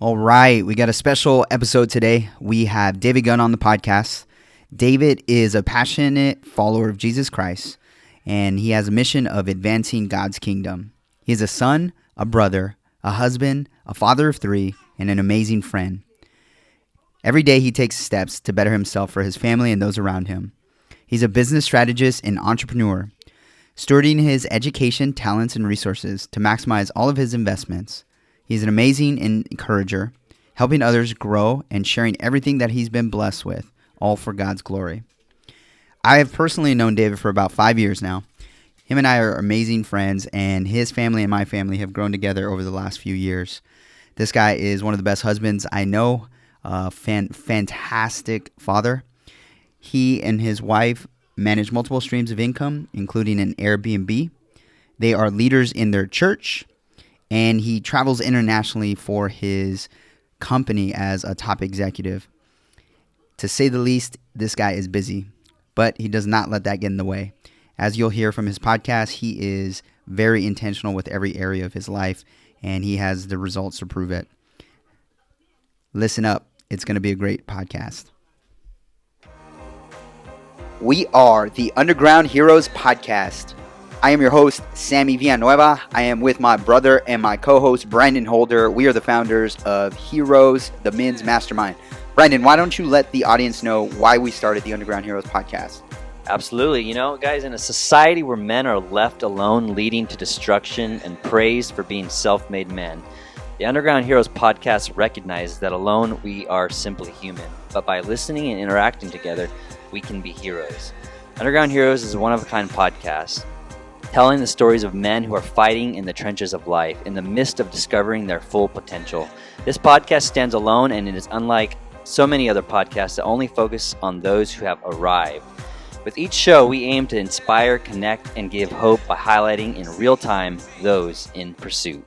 All right, we got a special episode today. We have David Gunn on the podcast. David is a passionate follower of Jesus Christ, and he has a mission of advancing God's kingdom. He is a son, a brother, a husband, a father of three, and an amazing friend. Every day he takes steps to better himself for his family and those around him. He's a business strategist and entrepreneur, stewarding his education, talents, and resources to maximize all of his investments. He's an amazing encourager, helping others grow and sharing everything that he's been blessed with, all for God's glory. I have personally known David for about 5 years now. Him and I are amazing friends, and his family and my family have grown together over the last few years. This guy is one of the best husbands I know, fantastic father. He and his wife manage multiple streams of income, including an Airbnb. They are leaders in their church, and he travels internationally for his company as a top executive. To say the least, this guy is busy, but he does not let that get in the way. As you'll hear from his podcast, he is very intentional with every area of his life, and he has the results to prove it. Listen up. It's going to be a great podcast. We are the Underground Heroes Podcast. I am your host, Sammy Villanueva. I am with my brother and my co-host, Brandon Holder. We are the founders of Heroes, the men's mastermind. Brandon, why don't you let the audience know why we started the Underground Heroes Podcast? Absolutely. You know, guys, in a society where men are left alone, leading to destruction and praised for being self-made men, the Underground Heroes Podcast recognizes that alone we are simply human. But by listening and interacting together, we can be heroes. Underground Heroes is a one-of-a-kind podcast, telling the stories of men who are fighting in the trenches of life in the midst of discovering their full potential. This podcast stands alone, and it is unlike so many other podcasts that only focus on those who have arrived. With each show, we aim to inspire, connect, and give hope by highlighting in real time those in pursuit.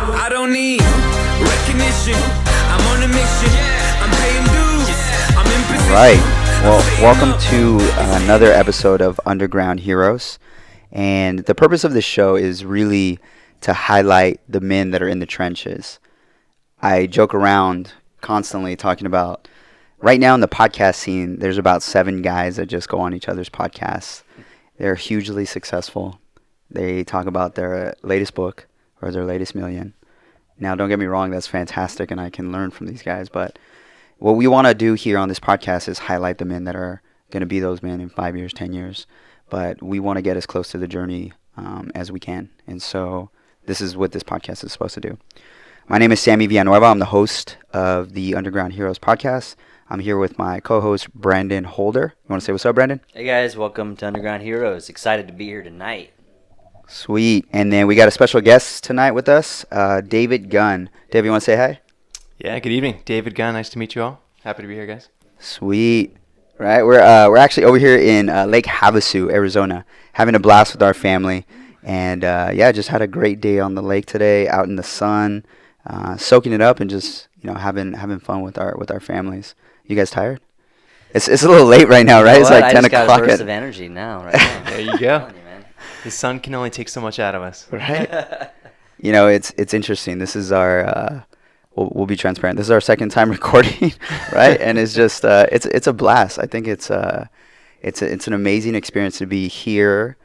I don't need recognition. I'm on a mission. I'm paying dues. I'm in position. All right. Well, welcome to another episode of Underground Heroes. And the purpose of this show is really to highlight the men that are in the trenches. I joke around constantly talking about, right now in the podcast scene, there's about 7 guys that just go on each other's podcasts. They're hugely successful. They talk about their latest book or their latest million. Now, don't get me wrong, that's fantastic, and I can learn from these guys, but what we want to do here on this podcast is highlight the men that are going to be those men in 5 years, 10 years. But we want to get as close to the journey as we can. And so this is what this podcast is supposed to do. My name is Sammy Villanueva. I'm the host of the Underground Heroes podcast. I'm here with my co-host, Brandon Holder. You want to say what's up, Brandon? Hey guys, welcome to Underground Heroes. Excited to be here tonight. Sweet. And then we got a special guest tonight with us, David Gunn. Dave, you want to say hi? Yeah, good evening. David Gunn, nice to meet you all. Happy to be here, guys. Sweet. Right, we're actually over here in Lake Havasu, Arizona, having a blast with our family. And just had a great day on the lake today, out in the sun, soaking it up and just, having fun with our families. You guys tired? It's a little late right now, right? It's like 10 o'clock. I just got a burst of energy now, right now. There you go. The sun can only take so much out of us. Right? It's interesting. This is our we'll be transparent. This is our second time recording, right? And it's just it's a blast. I think it's an amazing experience to be here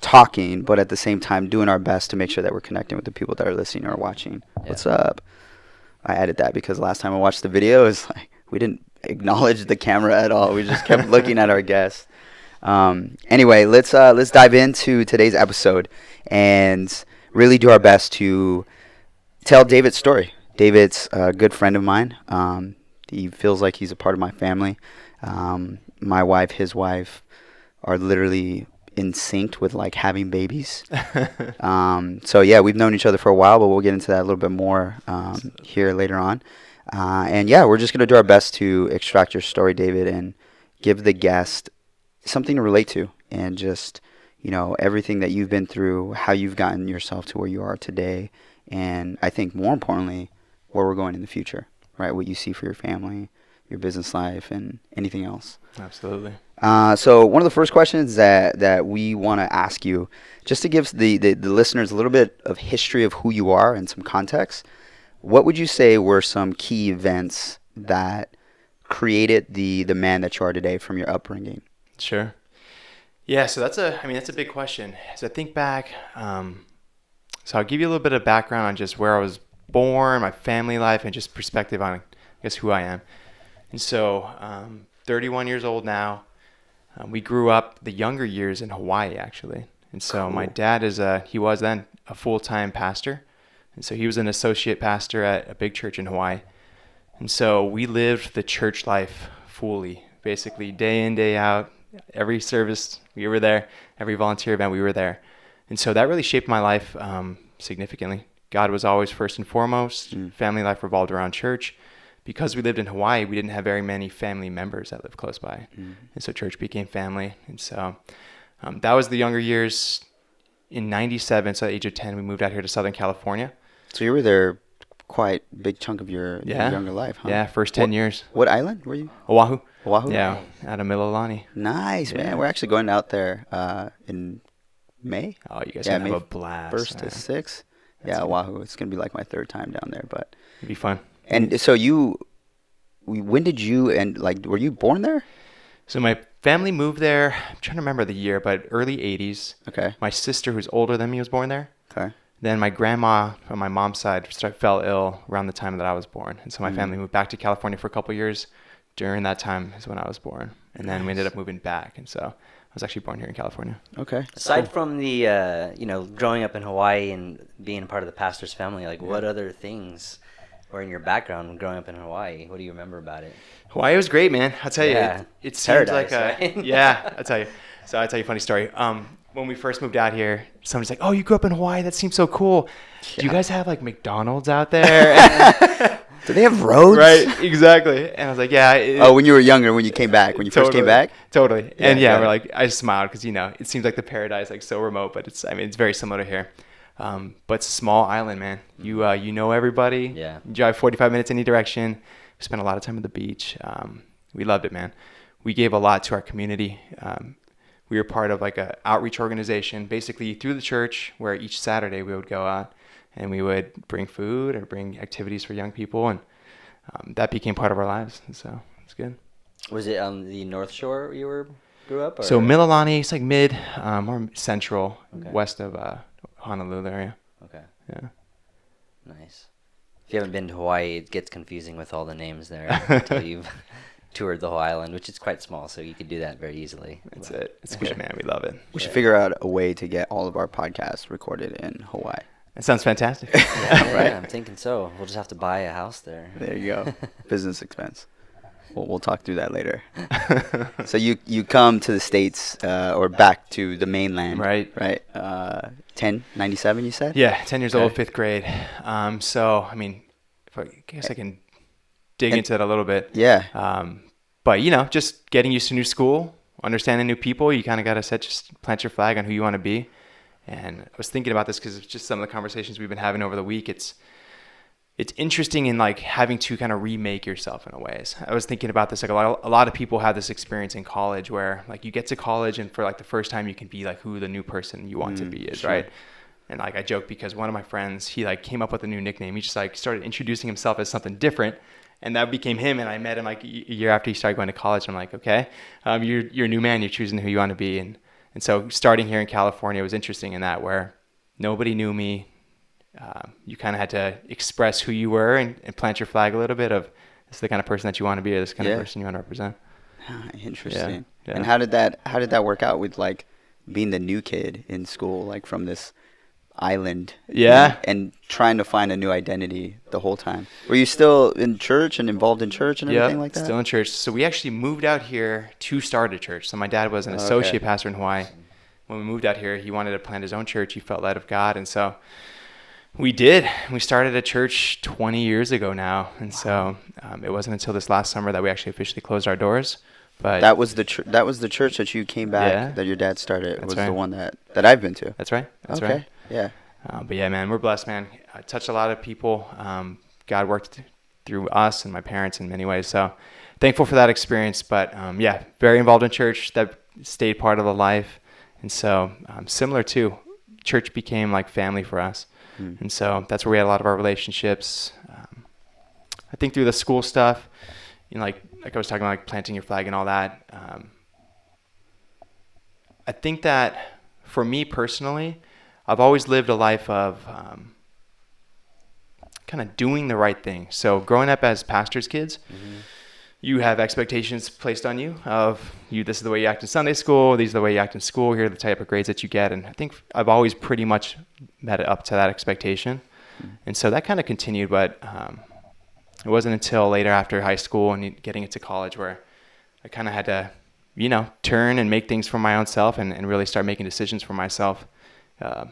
talking, but at the same time doing our best to make sure that we're connecting with the people that are listening or watching. Yeah. What's up? I added that because last time I watched the video, it was like we didn't acknowledge the camera at all. We just kept looking at our guests. Anyway, let's dive into today's episode and really do our best to tell David's story. David's a good friend of mine. He feels like he's a part of my family. My wife, his wife, are literally in sync with like having babies. So yeah, we've known each other for a while, but we'll get into that a little bit more here later on. We're just gonna do our best to extract your story, David, and give the guest something to relate to, and just everything that you've been through, how you've gotten yourself to where you are today, and I think more importantly, where we're going in the future, right? What you see for your family, your business life, and anything else. Absolutely. So one of the first questions that we want to ask you, just to give the listeners a little bit of history of who you are and some context, what would you say were some key events that created the man that you are today from your upbringing? Sure. Yeah, so that's a big question. As I think back, so I'll give you a little bit of background on just where I was born, my family life, and just perspective on, I guess, who I am. And so, 31 years old now. We grew up the younger years in Hawaii, actually. And so my dad he was then a full-time pastor. And so he was an associate pastor at a big church in Hawaii. And so we lived the church life fully, basically day in, day out. Every service, we were there. Every volunteer event, we were there. And so that really shaped my life significantly. God was always first and foremost. Family life revolved around church. Because we lived in Hawaii, we didn't have very many family members that lived close by. And so church became family. And so that was the younger years. In 97, so at the age of 10, we moved out here to Southern California. So you were there quite a big chunk of your younger life, huh? Yeah, first 10 years. What island were you? Oahu. Oahu? Yeah, out of Mililani. Nice, man. We're actually going out there in May. Oh, you guys are going to May have a blast. 1st to 6th. Yeah, Oahu. It's going to be like my 3rd time down there, but It'd be fun. And so when did you, and like, were you born there? So my family moved there, I'm trying to remember the year, but early 80s. Okay. My sister, who's older than me, was born there. Okay. Then my grandma on my mom's side fell ill around the time that I was born. And so my family moved back to California for a couple of years. During that time is when I was born. And then we ended up moving back. And so I was actually born here in California. Okay. Aside from the, growing up in Hawaii and being a part of the pastor's family, like what other things were in your background growing up in Hawaii? What do you remember about it? Hawaii was great, man. I'll tell you. It seems Paradise, like right? yeah, I'll tell you. So I'll tell you a funny story. When we first moved out here, somebody's like, "Oh, you grew up in Hawaii? That seems so cool. Do you guys have like McDonald's out there?" Do they have roads? Right, exactly. And I was like, yeah. Oh, when you were younger, when you came back, when you first came back? Totally. And Yeah. we're like, I just smiled because, it seems like the paradise, like so remote, but it's very similar to here. But it's a small island, man. You know everybody. Yeah. You drive 45 minutes any direction. We spent a lot of time at the beach. We loved it, man. We gave a lot to our community. We were part of like a outreach organization, basically through the church, where each Saturday we would go out and we would bring food or bring activities for young people, and that became part of our lives. And so it's good. Was it on the North Shore you grew up? Or? So Mililani, it's like mid or central, Okay. west of Honolulu area. Okay. Yeah. Nice. If you haven't been to Hawaii, it gets confusing with all the names there until you've toured the whole island, which is quite small, so you could do that very easily. That's it. It's good, man. We love it. We should figure out a way to get all of our podcasts recorded in Hawaii. That sounds fantastic. Right? I'm thinking so. We'll just have to buy a house there. There you go. Business expense. We'll talk through that later. So you come to the States or back to the mainland. Right. Right. 97, you said? Yeah, 10 years old, Okay. 5th grade. So, I mean, I guess I can dig into it a little bit. Yeah. But, just getting used to new school, understanding new people, you kind of got to just plant your flag on who you want to be. And I was thinking about this because it's just some of the conversations we've been having over the week. It's interesting in like having to kind of remake yourself in a ways. I was thinking about this, like a lot of people have this experience in college where like you get to college and for like the first time you can be like who the new person you want to be is, sure. right? And like I joke because one of my friends, he like came up with a new nickname. He just like started introducing himself as something different. And that became him. And I met him like a year after he started going to college. I'm like, okay, you're a new man. You're choosing who you want to be. And so starting here in California was interesting in that where nobody knew me. You kind of had to express who you were and plant your flag a little bit of this is the kind of person that you want to be or this kind of person you want to represent. Interesting. Yeah. And how did that work out with like being the new kid in school, like from this island? Yeah. And trying to find a new identity the whole time. Were you still in church and involved in church and everything like that? Still in church. So we actually moved out here to start a church. So my dad was an associate pastor in Hawaii. When we moved out here, he wanted to plant his own church. He felt led of God. And so we did. We started a church 20 years ago now. And so it wasn't until this last summer that we actually officially closed our doors. But that was the church that you came back, that your dad started. That's was right. the one that I've been to. That's right. That's okay. right. Yeah. But yeah, man, we're blessed, man. I touched a lot of people. God worked through us and my parents in many ways. So thankful for that experience. But yeah, very involved in church. That stayed part of the life. And so similar to church became like family for us. And so that's where we had a lot of our relationships. I think through the school stuff, like I was talking about, like planting your flag and all that. I think that for me personally, I've always lived a life of kind of doing the right thing. So growing up as pastors' kids, you have expectations placed on you of this is the way you act in Sunday school, these are the way you act in school, here are the type of grades that you get. And I think I've always pretty much met up to that expectation. And so that kind of continued, but it wasn't until later after high school and getting into college where I kind of had to, turn and make things for my own self and really start making decisions for myself. I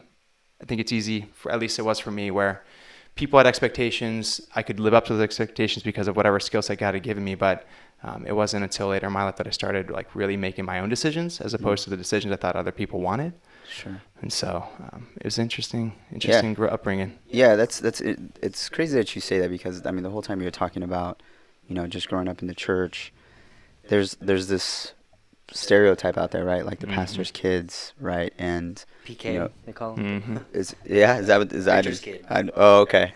think it's easy, at least it was for me, where people had expectations. I could live up to those expectations because of whatever skill set God had given me, but it wasn't until later in my life that I started like really making my own decisions as opposed to the decisions I thought other people wanted. Sure. And so it was interesting upbringing. Yeah, that's it. It's crazy that you say that because the whole time you're talking about, just growing up in the church, there's this stereotype out there, right? Like the pastor's kids, right? And PK, they call them. is that Preacher's kid. Oh, okay.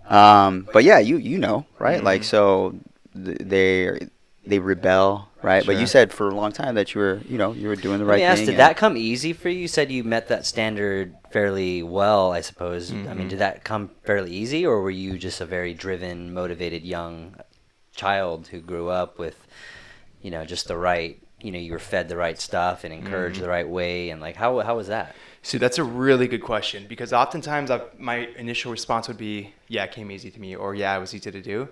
But yeah, right? Like so they rebel, right? Sure. But you said for a long time that you were doing the right Let me ask, thing. did that come easy for you? You said you met that standard fairly well, I suppose. Did that come fairly easy, or were you just a very driven, motivated young child who grew up with, just the right, you were fed the right stuff and encouraged the right way, and like how was that? See, that's a really good question because oftentimes my initial response would be, yeah, it came easy to me, or yeah, it was easy to do,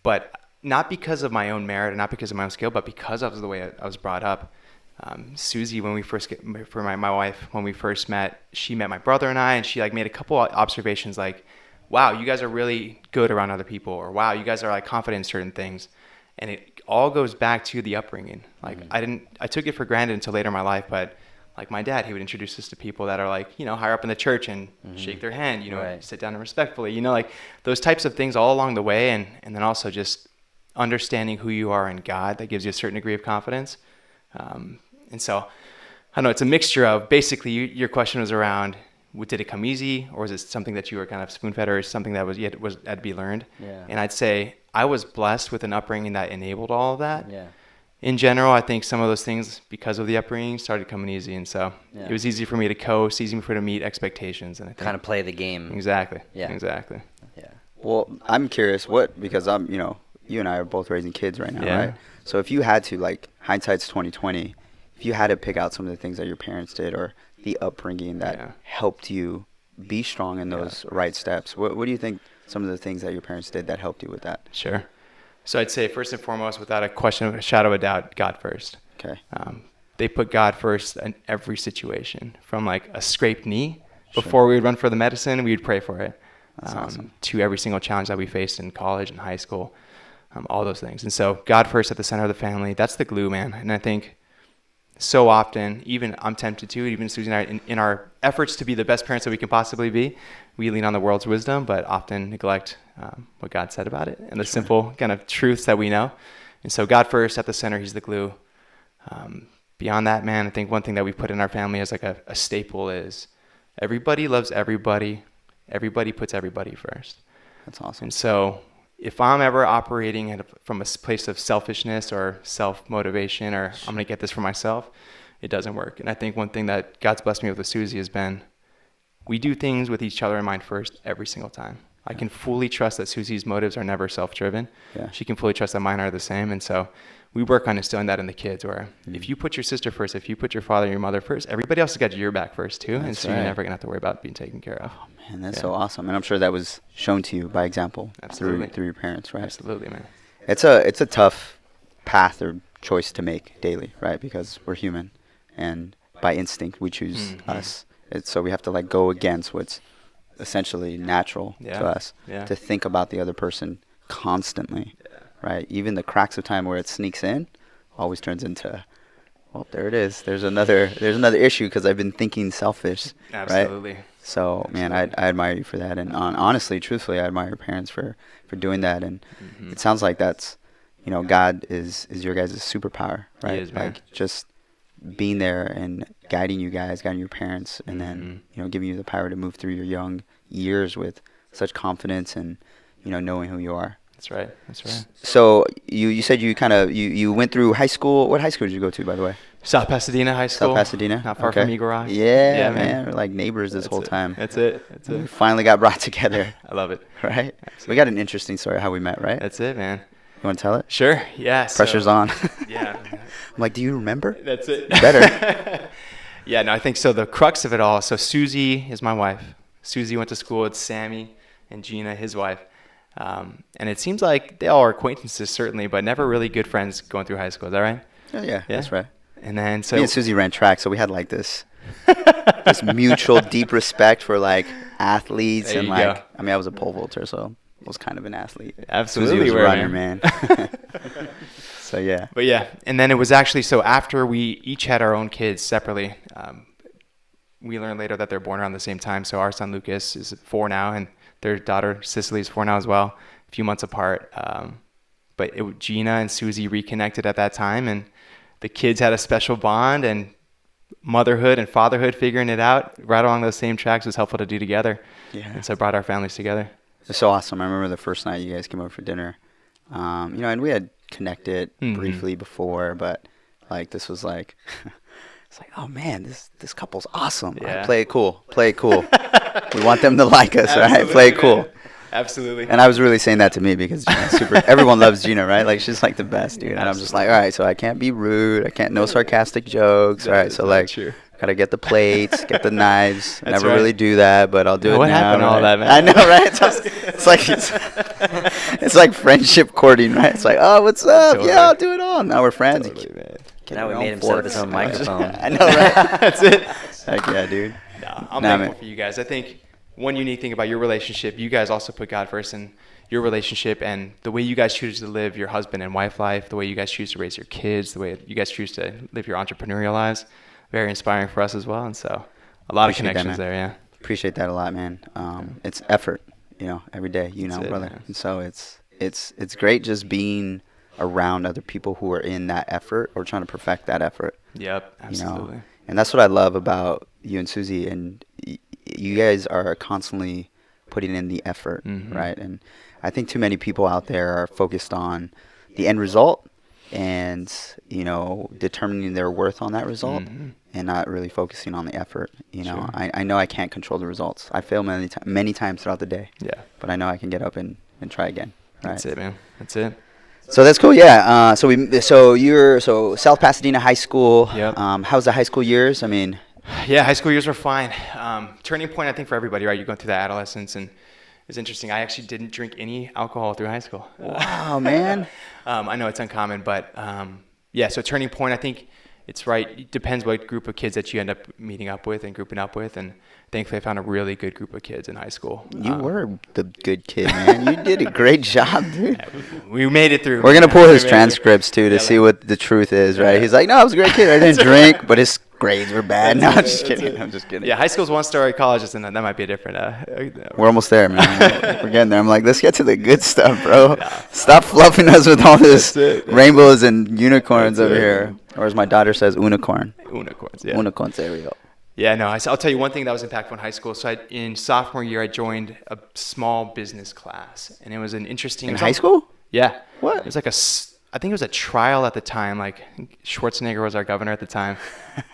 but not because of my own merit and not because of my own skill, but because of the way I was brought up. Susie, when we first my wife, when we first met, she met my brother and I, and she like made a couple observations like, wow, you guys are really good around other people, or wow, you guys are like confident in certain things. And it all goes back to the upbringing. Like I took it for granted until later in my life, but like my dad, he would introduce us to people that are like, higher up in the church and shake their hand, Right. sit down and respectfully, like those types of things all along the way. And then also just understanding who you are in God, that gives you a certain degree of confidence. And so, I don't know, it's a mixture of basically your question was around, did it come easy, or was it something that you were kind of spoon-fed, or something that had to be learned? Yeah. And I'd say I was blessed with an upbringing that enabled all of that. Yeah. In general, I think some of those things, because of the upbringing, started coming easy, and so Yeah. it was easy for me to coast, easy for me to meet expectations, and I think Kind of play the game. exactly, Yeah. exactly. Yeah. Well, I'm curious because I'm, you and I are both raising kids right now, Yeah. right? So if you had to, like, hindsight's 2020, if you had to pick out some of the things that your parents did or the upbringing that helped you be strong in those right steps, what do you think some of the things that your parents did that helped you with that? Sure. So I'd say first and foremost, without a question of a shadow of a doubt, God first. Okay. They put God first in every situation, from like a scraped knee before we would run for the medicine, we would pray for it. That's awesome. To every single challenge that we faced in college and high school, all those things. And so God first at the center of the family, that's the glue, man. And I think so often, even I'm tempted to, even Susie and I, in our efforts to be the best parents that we can possibly be, we lean on the world's wisdom, but often neglect what God said about it and the simple kind of truths that we know. And so God first at the center, he's the glue. Beyond that, man, I think one thing that we put in our family as like a staple is everybody loves everybody. Everybody puts everybody first. That's awesome. And so if I'm ever operating from a place of selfishness or self-motivation, or I'm going to get this for myself, it doesn't work. And I think one thing that God's blessed me with Susie has been, we do things with each other in mind first every single time. I can fully trust that Susie's motives are never self-driven. Yeah. She can fully trust that mine are the same. And so we work on instilling that in the kids, where if you put your sister first, if you put your father and your mother first, everybody else has got your back first too. And so you're never going to have to worry about being taken care of. Oh, man, that's so awesome. And I'm sure that was shown to you by example through your parents, right? Absolutely, man. It's a tough path or choice to make daily, right? Because we're human, and by instinct we choose us. So we have to like go against what's essentially natural to us, to think about the other person constantly, right? Even the cracks of time where it sneaks in always turns into, well, there it is. There's another issue because I've been thinking selfish, Absolutely. right? So, man, I admire you for that. And honestly, truthfully, I admire your parents for doing that. And it sounds like that's, God is your guys' superpower, right? is, man. Like just being there and guiding you guys, guiding your parents, and then giving you the power to move through your young years with such confidence and knowing who you are. That's right. That's right. So you said you went through high school. What high school did you go to, by the way? South Pasadena High School. South Pasadena, Not far okay. from Eagle Rock. Yeah, man. We're like neighbors this whole time. That's it. We finally got brought together. I love it. Right? Absolutely. We got an interesting story how we met, right? That's it, man. You want to tell it? Sure. Yeah. Pressure's on. Yeah. I'm like, do you remember? That's it. Better. Yeah, no, I think so. The crux of it all. So Susie is my wife. Susie went to school with Sammy and Gina, his wife. And it seems like they all are acquaintances, certainly, but never really good friends going through high school. Is that right? Yeah, that's right. And then so Me and Susie ran track, so we had like this mutual deep respect for like athletes. There And you like, go. I mean, I was a pole vaulter, so I was kind of an athlete. Absolutely, Susie was a we're, runner, man. So yeah. But yeah, and then it was actually so after we each had our own kids separately, we learned later that they're born around the same time. So our son Lucas is 4 now, and their daughter Cicely is 4 now as well, a few months apart. But Gina and Susie reconnected at that time, and the kids had a special bond, and motherhood and fatherhood, figuring it out right along those same tracks was helpful to do together. Yeah. And so it brought our families together. It's so awesome. I remember the first night you guys came over for dinner. And we had connected briefly before, but like this was like it's like, oh man, this couple's awesome. Yeah. Right, play it cool. We want them to like us, right? Play it cool. Absolutely. And I was really saying that to me because Gina's super. Everyone loves Gina, right? Like she's like the best, dude. And I'm just like, all right, so I can't be rude. I can't no sarcastic jokes. All right, so like, true. gotta get the plates, get the knives. That's Never right. really do that, but I'll do it What now. happened to all right? that, man? I know, right? It's like friendship courting, right? It's like, oh, what's up? Totally. Yeah, I'll do it all. Now we're friends. Totally, man. Now we Your made own him set up his forks. own microphone. I know, right? That's it. Heck yeah, dude. No, I'm Nah, thankful man. for you guys. I think one unique thing about your relationship, you guys also put God first in your relationship, and the way you guys choose to live your husband and wife life, the way you guys choose to raise your kids, the way you guys choose to live your entrepreneurial lives, very inspiring for us as well. And so a lot Appreciate of that, connections man. there, yeah. Appreciate that a lot, man. It's effort, every day, That's it, brother. man. And so it's great just being around other people who are in that effort or trying to perfect that effort. Yep, absolutely. And that's what I love about you and Susie. And you guys are constantly putting in the effort, right? And I think too many people out there are focused on the end result and determining their worth on that result and not really focusing on the effort. Sure. I know I can't control the results. I fail many times throughout the day. Yeah. But I know I can get up and try again. Right? That's it, man. That's it. So that's cool. Yeah. So you're South Pasadena High School. Yep. How's the high school years? I mean, Yeah, high school years were fine. Turning point, I think, for everybody, right? You're going through that adolescence, and it's interesting. I actually didn't drink any alcohol through high school. wow, man. I know it's uncommon, but yeah, so turning point, I think it's right. It depends what group of kids that you end up meeting up with and grouping up with, and thankfully I found a really good group of kids in high school. You were the good kid, man. You did a great job, dude. We made it through. We're going to pull his We made it through. transcripts, too, to see what the truth is, right? Yeah. He's like, no, I was a great kid. I didn't drink, but his grades were bad. No, I'm That's just it, kidding. that's it. I'm just kidding. Yeah, high school's one story, college is another. That might be a different. We're almost there, man. We're getting there. I'm like, let's get to the good stuff, bro. Stop fluffing us with all this That's it. rainbows and unicorns That's over it. here. Or as my daughter says, unicorn. Unicorns, yeah. Unicorns, there we go. Yeah, no, I'll tell you one thing that was impactful in high school. So in sophomore year, I joined a small business class, and it was an interesting. In high school? Yeah. What? It was like I think it was a trial at the time. Like Schwarzenegger was our governor at the time,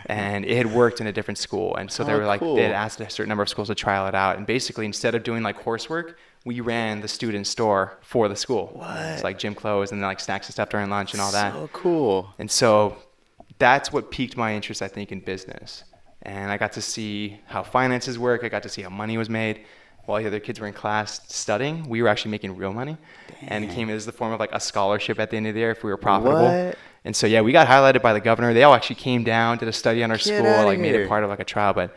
and it had worked in a different school. And so they were like, cool. they had asked a certain number of schools to trial it out. And basically, instead of doing like coursework, we ran the student store for the school. What? It's like gym clothes and then like snacks and stuff during lunch and all that. So cool. And so that's what piqued my interest, I think, in business. And I got to see how finances work. I got to see how money was made. While the other kids were in class studying, we were actually making real money. And it came as the form of like a scholarship at the end of the year if we were profitable. What? And so, yeah, we got highlighted by the governor. They all actually came down, did a study on our Get school, outta like made here. it part of like a trial. But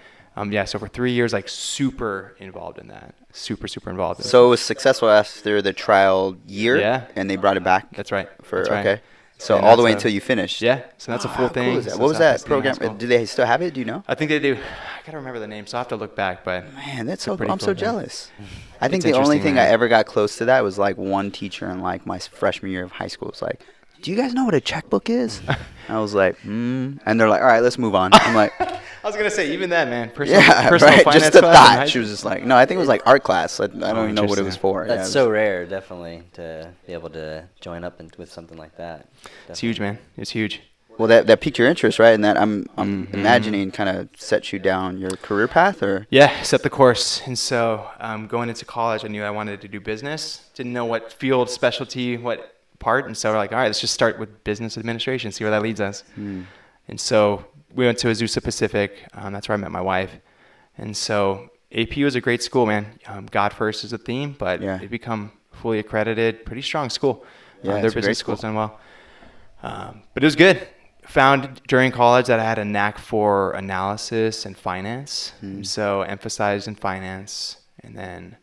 yeah, so for 3 years, like super involved in that. Super involved in So it was successful after the trial year? Yeah. And they brought it back? That's right. For That's right. Okay. So And all the way that's until you finished? Yeah, so that's a full How thing. cool is that? So What was South that Pasadena High program? School. Do they still have it? Do you know? I think they do. I gotta remember the name, so I will have to look back. But Man, that's it's a so. pretty I'm cool so thing. jealous. I think It's the only interesting, thing I man. ever got close to that was like one teacher in like my freshman year of high school was like, "Do you guys know what a checkbook is?" And I was like, and they're like, "All right, let's move on." I'm like, I was gonna say even that, man. "Yeah, Personal right." finance Just a class in high thought. She was school? just like, "No, I think it was like art class. I don't even know what it was interesting. for." Yeah, That's it so was- rare, definitely, to be able to join up with something like that. It's huge, man. It's huge. Well, that piqued your interest, right? And that I'm Mhm. imagining kind of set you down your career path, or Yeah, set the course. And so going into college, I knew I wanted to do business. Didn't know what field, specialty, what part. And so we're like, all right, let's just start with business administration, see where that leads us. And so we went to Azusa Pacific. That's where I met my wife. And so AP was a great school, man. God first is the theme, but Yeah. they've become fully accredited, pretty strong school. Yeah, Their it's a great business school's school. done well. But it was good. Found during college that I had a knack for analysis and finance. So emphasized in finance, and then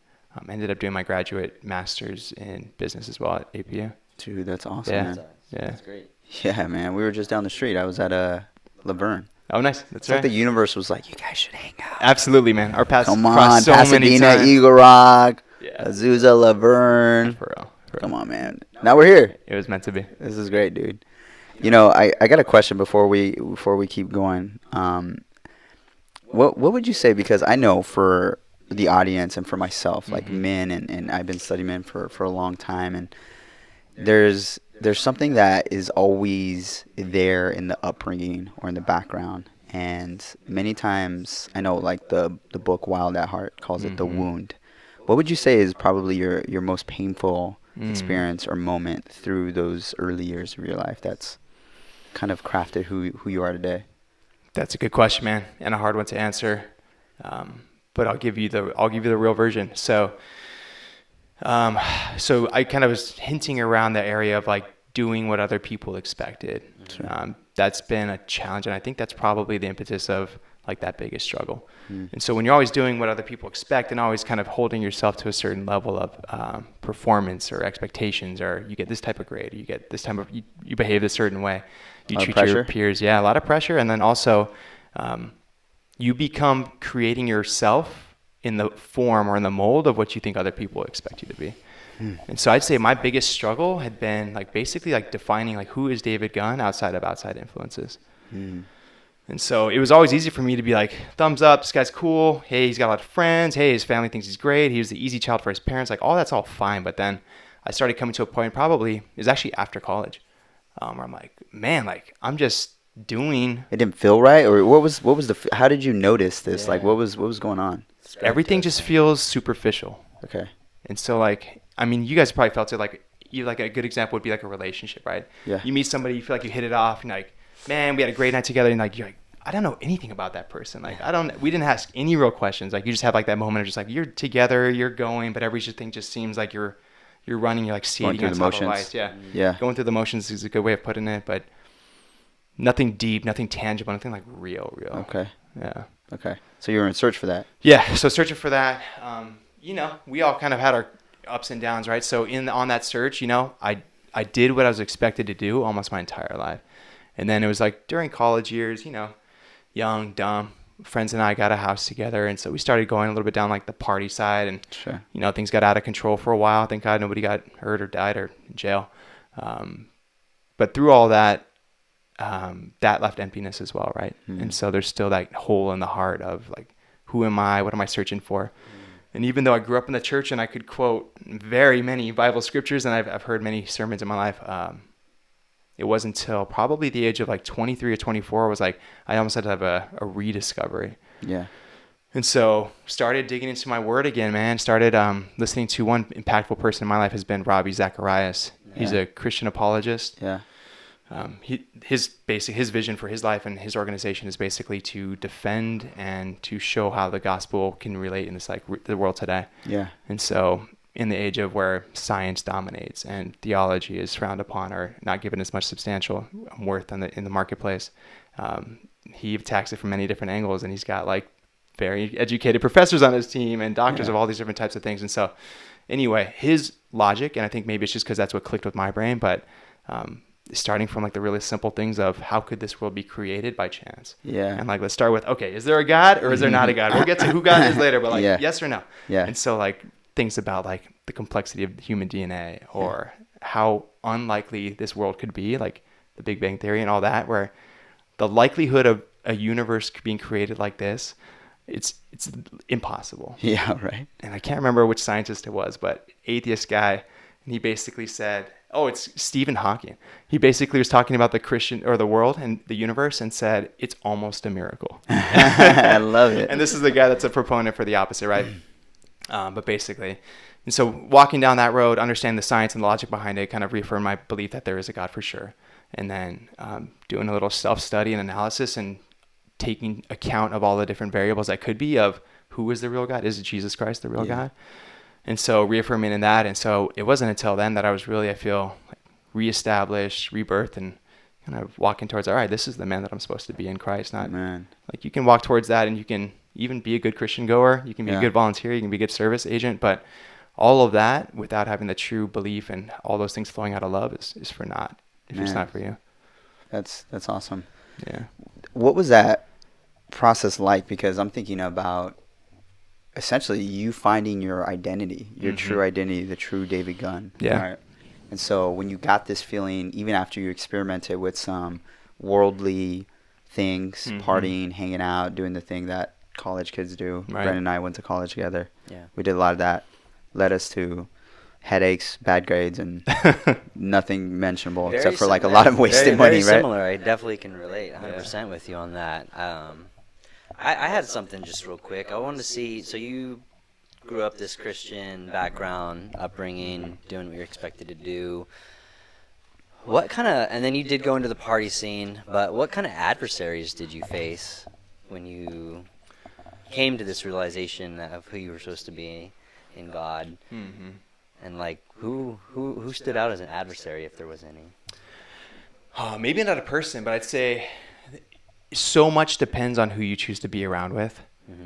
ended up doing my graduate master's in business as well at APU. dude, that's awesome, Yeah. man. Yeah. That's great. Yeah, man. We were just down the street. I was at Laverne. Oh, nice. That's It's right. like the universe was like, "You guys should hang out." Absolutely, man. Our paths Come on, crossed so many Pasadena, times. Eagle Rock, Yeah. Azusa, Laverne. For real. Come on, man. Now we're here. It was meant to be. This is great, dude. You know, I got a question before we keep going. What would you say? Because I know for the audience and for myself, like men, and I've been studying men for a long time, and there's something that is always there in the upbringing or in the background, and many times I know, like the book Wild at Heart calls it the wound. What would you say is probably your most painful experience or moment through those early years of your life that's kind of crafted who you are today? That's a good question, man, and a hard one to answer. But I'll give you the real version. So I kind of was hinting around the area of like doing what other people expected. Sure. That's been a challenge, and I think that's probably the impetus of like that biggest struggle. And so when you're always doing what other people expect and always kind of holding yourself to a certain level of performance or expectations, or you get this type of grade, or you get this type of you behave a certain way, you A lot of treat pressure? your peers, a lot of pressure, and then also you become creating yourself in the form or in the mold of what you think other people expect you to be. And so I'd say my biggest struggle had been like basically like defining like who is David Gunn outside of outside influences. And so it was always easy for me to be like, thumbs up, this guy's cool. Hey, he's got a lot of friends. Hey, his family thinks he's great. He was the easy child for his parents. Like that's all fine. But then I started coming to a point, probably it was actually after college, where I'm like, man, like I'm just doing. It didn't feel right, or what was how did you notice this? Like what was going on? Everything just feels superficial. Okay. And so like, I mean, you guys probably felt it like a good example would be like a relationship, right? Yeah. You meet somebody, you feel like you hit it off, and like, man, we had a great night together, and like you're like, I don't know anything about that person. Like we didn't ask any real questions. Like you just have like that moment of just like you're together, you're going, but everything just seems like you're running, you're like Going skating through on the top of motions. ice. Yeah. Yeah. Going through the motions is a good way of putting it, but nothing deep, nothing tangible, nothing like real. Okay. Yeah. Okay. So you were in search for that. Yeah, so searching for that, we all kind of had our ups and downs, right? So on that search, I did what I was expected to do almost my entire life. And then it was like during college years, young, dumb, friends and I got a house together. And so we started going a little bit down like the party side, and, Sure. things got out of control for a while. Thank God nobody got hurt or died or in jail. But through all that, that left emptiness as well, right? And so there's still that hole in the heart of like, who am I? What am I searching for? And even though I grew up in the church and I could quote very many Bible scriptures, and I've heard many sermons in my life, it wasn't until probably the age of like 23 or 24 was like I almost had to have a rediscovery. Yeah. And so started digging into my word again, man. Started listening to one impactful person in my life has been Ravi Zacharias. He's a Christian apologist. Yeah. His vision for his life and his organization is basically to defend and to show how the gospel can relate in this the world today. Yeah. And so in the age of where science dominates and theology is frowned upon or not given as much substantial worth in the marketplace, he attacks it from many different angles, and he's got like very educated professors on his team and doctors of all these different types of things. And so anyway, his logic, and I think maybe it's just because that's what clicked with my brain, but starting from like the really simple things of how could this world be created by chance? Yeah. And like, let's start with, okay, is there a God or is there not a God? We'll get to who God is later, but like, Yeah. yes or no? Yeah. And so like things about like the complexity of human DNA or how unlikely this world could be, like the Big Bang Theory and all that, where the likelihood of a universe being created like this, it's impossible. Yeah, right. And I can't remember which scientist it was, but atheist guy, and he basically said, oh, it's Stephen Hawking. He basically was talking about the Christian or the world and the universe and said, it's almost a miracle. I love it. And this is the guy that's a proponent for the opposite, right? But basically, and so walking down that road, understanding the science and the logic behind it kind of reaffirmed my belief that there is a God for sure. And then doing a little self-study and analysis and taking account of all the different variables that could be of who is the real God? Is it Jesus Christ the real God? And so reaffirming in that. And so it wasn't until then that I was really, I feel, like reestablished, rebirthed, and kind of walking towards, all right, this is the man that I'm supposed to be in Christ. Not like you can walk towards that and you can even be a good Christian goer. You can be a good volunteer. You can be a good service agent. But all of that without having the true belief and all those things flowing out of love is for naught if it's not for you. That's awesome. Yeah. What was that process like? Because I'm thinking about essentially you finding your identity, your true identity, the true David Gunn. Yeah. Right? And so when you got this feeling, even after you experimented with some worldly things, partying, hanging out, doing the thing that college kids do. Right. Brandon and I went to college together. Yeah. We did a lot of that. Led us to headaches, bad grades, and nothing mentionable except for like a lot of wasted money, very right? Similar. I definitely can relate 100% with you on that. I had something just real quick. I wanted to see, so you grew up this Christian background, upbringing, doing what you're expected to do. What kind of, and then you did go into the party scene, but what kind of adversaries did you face when you came to this realization of who you were supposed to be in God? And like, who stood out as an adversary, if there was any? Maybe not a person, but I'd say so much depends on who you choose to be around with.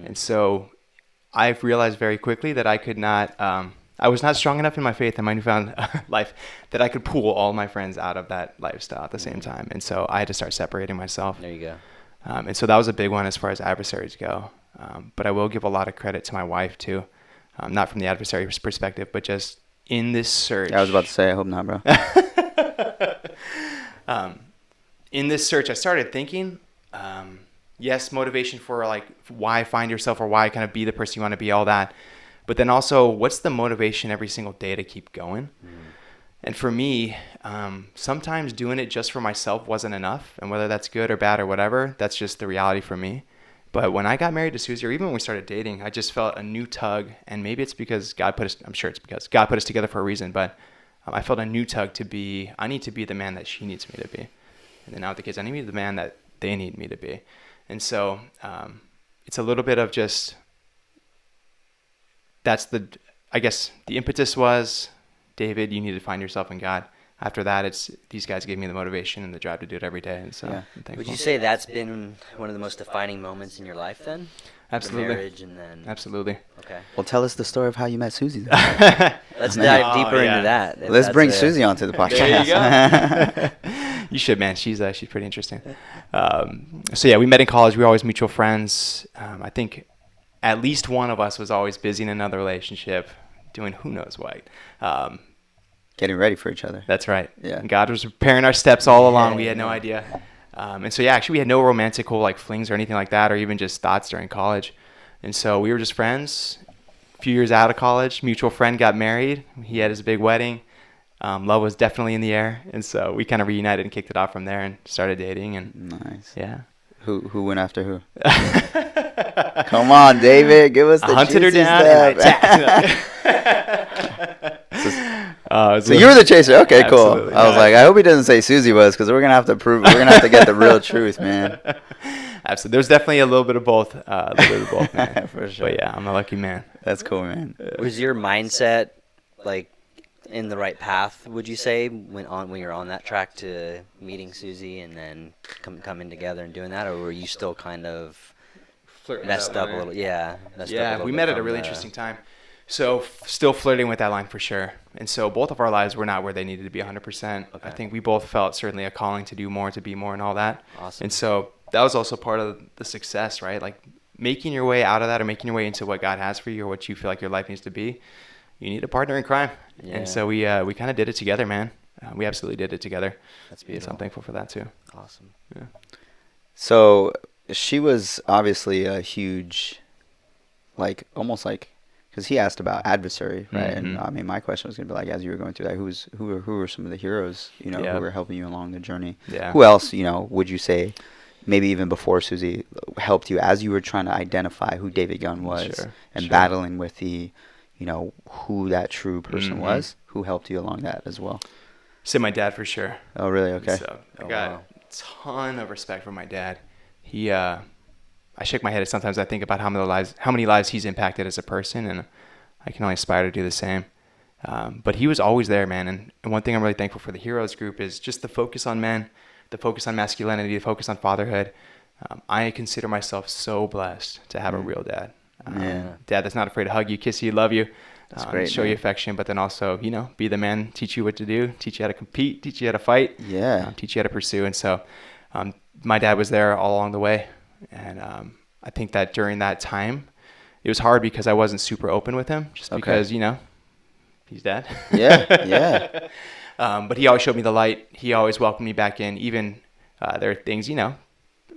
And so I've realized very quickly that I could not, I was not strong enough in my faith and my newfound life that I could pull all my friends out of that lifestyle at the same time. And so I had to start separating myself. There you go. And so that was a big one as far as adversaries go. But I will give a lot of credit to my wife too. Not from the adversary's perspective, but just in this search. I was about to say, I hope not, bro. In this search, I started thinking, yes, motivation for like why find yourself or why kind of be the person you want to be, all that. But then also, what's the motivation every single day to keep going? And for me, sometimes doing it just for myself wasn't enough. And whether that's good or bad or whatever, that's just the reality for me. But when I got married to Susie, or even when we started dating, I just felt a new tug. And maybe it's because God put us, I'm sure it's because God put us together for a reason. But I felt a new tug to be, I need to be the man that she needs me to be. And then now with the kids, I need to be the man that they need me to be. And so it's a little bit of just, that's the, I guess the impetus was, David, you need to find yourself in God. After that, it's these guys gave me the motivation and the drive to do it every day. And so I'm thankful. Would you say that's been one of the most defining moments in your life then? Absolutely. The marriage and then... Absolutely. Okay. Well, tell us the story of how you met Susie. Let's dive deeper into that. Let's bring Susie onto the podcast. There you go. You should, man. She's pretty interesting. So yeah, we met in college. We were always mutual friends. I think at least one of us was always busy in another relationship, doing who knows what. Getting ready for each other. That's right. Yeah. And God was preparing our steps all along. We had no idea. And so, yeah, actually we had no romantical like flings or anything like that, or even just thoughts during college. And so we were just friends. A few years out of college, mutual friend got married. He had his big wedding. Love was definitely in the air. And so we kind of reunited and kicked it off from there and started dating. And nice. Yeah. Who went after who? Come on, David, give us the I hunted her juicy down stuff. and I attacked. So you were the chaser. Okay, cool. Absolutely. I was like, I hope he doesn't say Susie was, because we're gonna have to prove. We're gonna have to get the real truth, man. Absolutely. There's definitely a little bit of both. Man. For sure. But yeah, I'm a lucky man. That's cool, man. Was your mindset like in the right path, would you say, when you're on that track to meeting Susie and then coming together and doing that, or were you still kind of messed up a little? Yeah. We met at a really interesting time. So still flirting with that line for sure. And so both of our lives were not where they needed to be 100%. Okay. I think we both felt certainly a calling to do more, to be more and all that. Awesome. And so that was also part of the success, right? Like making your way out of that or making your way into what God has for you or what you feel like your life needs to be. you need a partner in crime. Yeah. And so we kind of did it together, man. We absolutely did it together. That's So beautiful. I'm thankful for that too. Awesome. Yeah. So she was obviously a huge, like almost like, because he asked about adversary, right? And Mhm. I mean, my question was gonna be like, as you were going through that, who were some of the heroes, you know, Yeah. who were helping you along the journey? Yeah. Who else, you know, would you say, maybe even before Susie, helped you as you were trying to identify who David Gunn was Sure, and sure. battling with the, you know, who that true person Mhm. was? Who helped you along that as well? So my dad for sure. Oh, really? Okay. So I Oh, got wow. a ton of respect for my dad. He, I shake my head sometimes. I think about how many lives he's impacted as a person, and I can only aspire to do the same. But he was always there, man. And one thing I'm really thankful for the Heroes group is just the focus on men, the focus on masculinity, the focus on fatherhood. I consider myself so blessed to have a real dad. Yeah. Dad that's not afraid to hug you, kiss you, love you. That's great, Show you man. affection, but then also, you know, be the man, teach you what to do, teach you how to compete, teach you how to fight, Yeah. teach you how to pursue. And so my dad was there all along the way. And I think that during that time, it was hard because I wasn't super open with him just Okay. because, you know, he's dad. Yeah, yeah. But he always showed me the light. He always welcomed me back in. Even there are things, you know,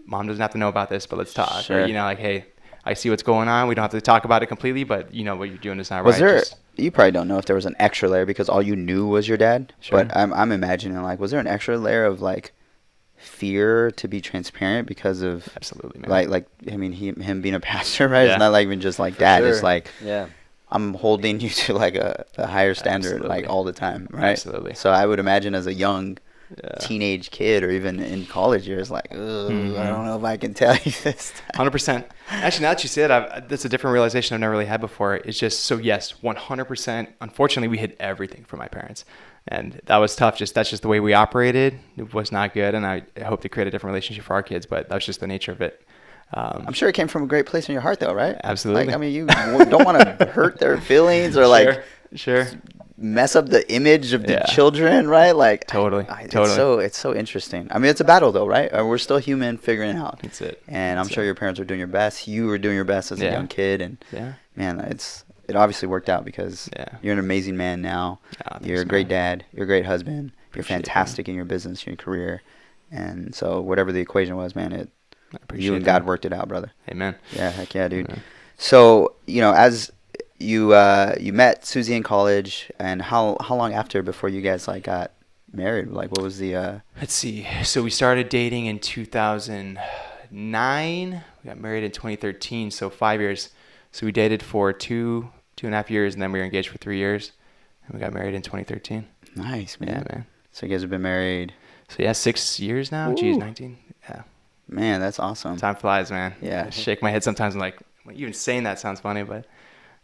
mom doesn't have to know about this, but let's talk. Sure. Or, you know, like, hey, I see what's going on. We don't have to talk about it completely, but you know what you're doing is not Was right. there? Just- You probably don't know if there was an extra layer because all you knew was your dad. Sure. But I'm imagining like, was there an extra layer of like fear to be transparent because of Absolutely, man. like I mean him being a pastor, right? Yeah. It's not like even just like dad. It's sure. like Yeah. I'm holding you to like a higher standard Absolutely. like all the time, right? Absolutely. So I would imagine as a young Yeah. teenage kid or even in college years, like, ugh, I don't know if I can tell you this. 100%. Actually, now that you say it, that's a different realization I've never really had before. It's just, so yes, 100%. Unfortunately, we hid everything from my parents. And that was tough. That's just the way we operated. It was not good. And I hope to create a different relationship for our kids, but that's just the nature of it. I'm sure it came from a great place in your heart, though, right? Absolutely. Like, I mean, you don't want to hurt their feelings or like Sure. mess up the image of the Yeah. children, right? Like, Totally. It's so interesting. I mean, it's a battle, though, right? We're still human, figuring it out. That's it. And I'm That's sure it. your parents were doing your best. You were doing your best as a Yeah. young kid, and Yeah. man, it obviously worked out because Yeah. you're an amazing man now. Thanks, You're a great man. dad. You're a great husband. You're Appreciate it, fantastic in your business, your career, and so whatever the equation was, man, I appreciate you and that. God worked it out, brother. Amen. Yeah, heck yeah, dude. Yeah. So, you know, as you met Susie in college, and how long after before you guys like got married? Like, what was the? Let's see. So we started dating in 2009. We got married in 2013. So 5 years. So we dated for two and a half years, and then we were engaged for 3 years, and we got married in 2013. Nice, man. Yeah, man. So you guys have been married. So yeah, 6 years now. Ooh. Geez, 19. Yeah. Man, that's awesome. Time flies, man. Yeah. I shake my head sometimes. I'm like, even saying that sounds funny, but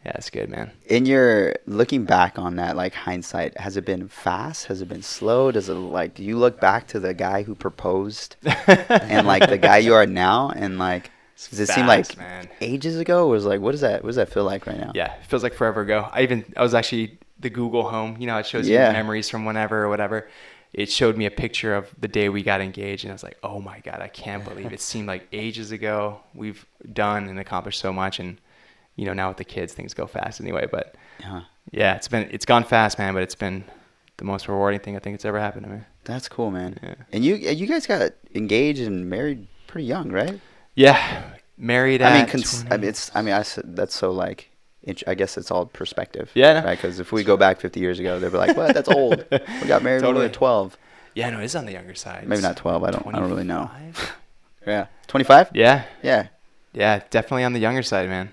yeah, it's good, man. In your looking back on that, like hindsight, has it been fast? Has it been slow? Does it like, do you look back to the guy who proposed and like the guy you are now, and like, does it seem like Fast, man. ages ago? Or was like, what does that feel like right now? Yeah, it feels like forever ago. I was actually the Google Home. You know, it shows Yeah. you memories from whenever or whatever. It showed me a picture of the day we got engaged, and I was like, oh my God, I can't believe it seemed like ages ago. We've done and accomplished so much, and you know, now with the kids, things go fast anyway. But Uh-huh. yeah, it's gone fast, man. But it's been the most rewarding thing I think it's ever happened to me. That's cool, man. Yeah. And you guys got engaged and married pretty young, right? Yeah, married at. I mean, 20. that's so like, I guess it's all perspective. Yeah, no. Right. Because if we go back 50 years ago, they'd be like, "What? That's old. We got married when we were Totally. 12. Yeah, no, it's on the younger side. Maybe not 12. I don't really know. 25? Yeah, 25. Yeah, Yeah. yeah, definitely on the younger side, man.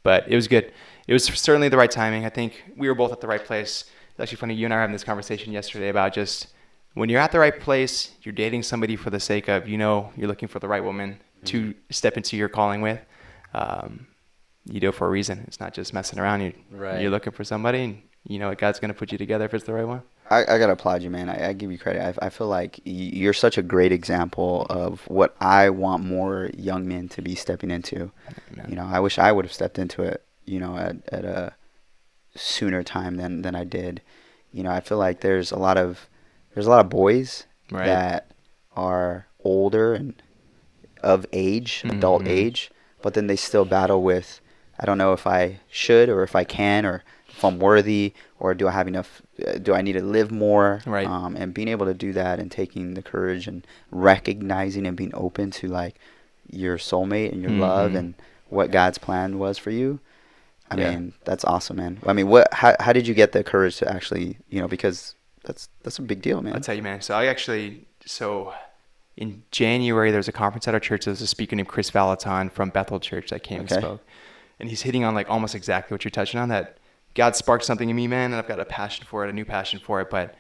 But it was good. It was certainly the right timing. I think we were both at the right place. It's actually funny. You and I were having this conversation yesterday about just when you're at the right place, you're dating somebody for the sake of, you know, you're looking for the right woman to step into your calling with. You do it for a reason. It's not just messing around. Right. You're looking for somebody, and you know God's going to put you together if it's the right one. I gotta applaud you, man. I give you credit. I feel like you're such a great example of what I want more young men to be stepping into. Amen. You know, I wish I would have stepped into it, you know, at a sooner time than I did. You know, I feel like there's a lot of boys Right. that are older and of age, adult Mhm. age, but then they still battle with, I don't know if I should or if I can, or if I'm worthy, or do I have enough, do I need to live more? Right. And being able to do that and taking the courage and recognizing and being open to like your soulmate and your love and what God's plan was for you. I mean, that's awesome, man. I mean, how did you get the courage to actually, because that's a big deal, man. I'll tell you, man. So in January, there was a conference at our church. There was a speaker named Chris Valaton from Bethel Church that came and spoke. And he's hitting on like almost exactly what you're touching on, that God sparked something in me, man, and I've got a passion for it, a new passion for it. But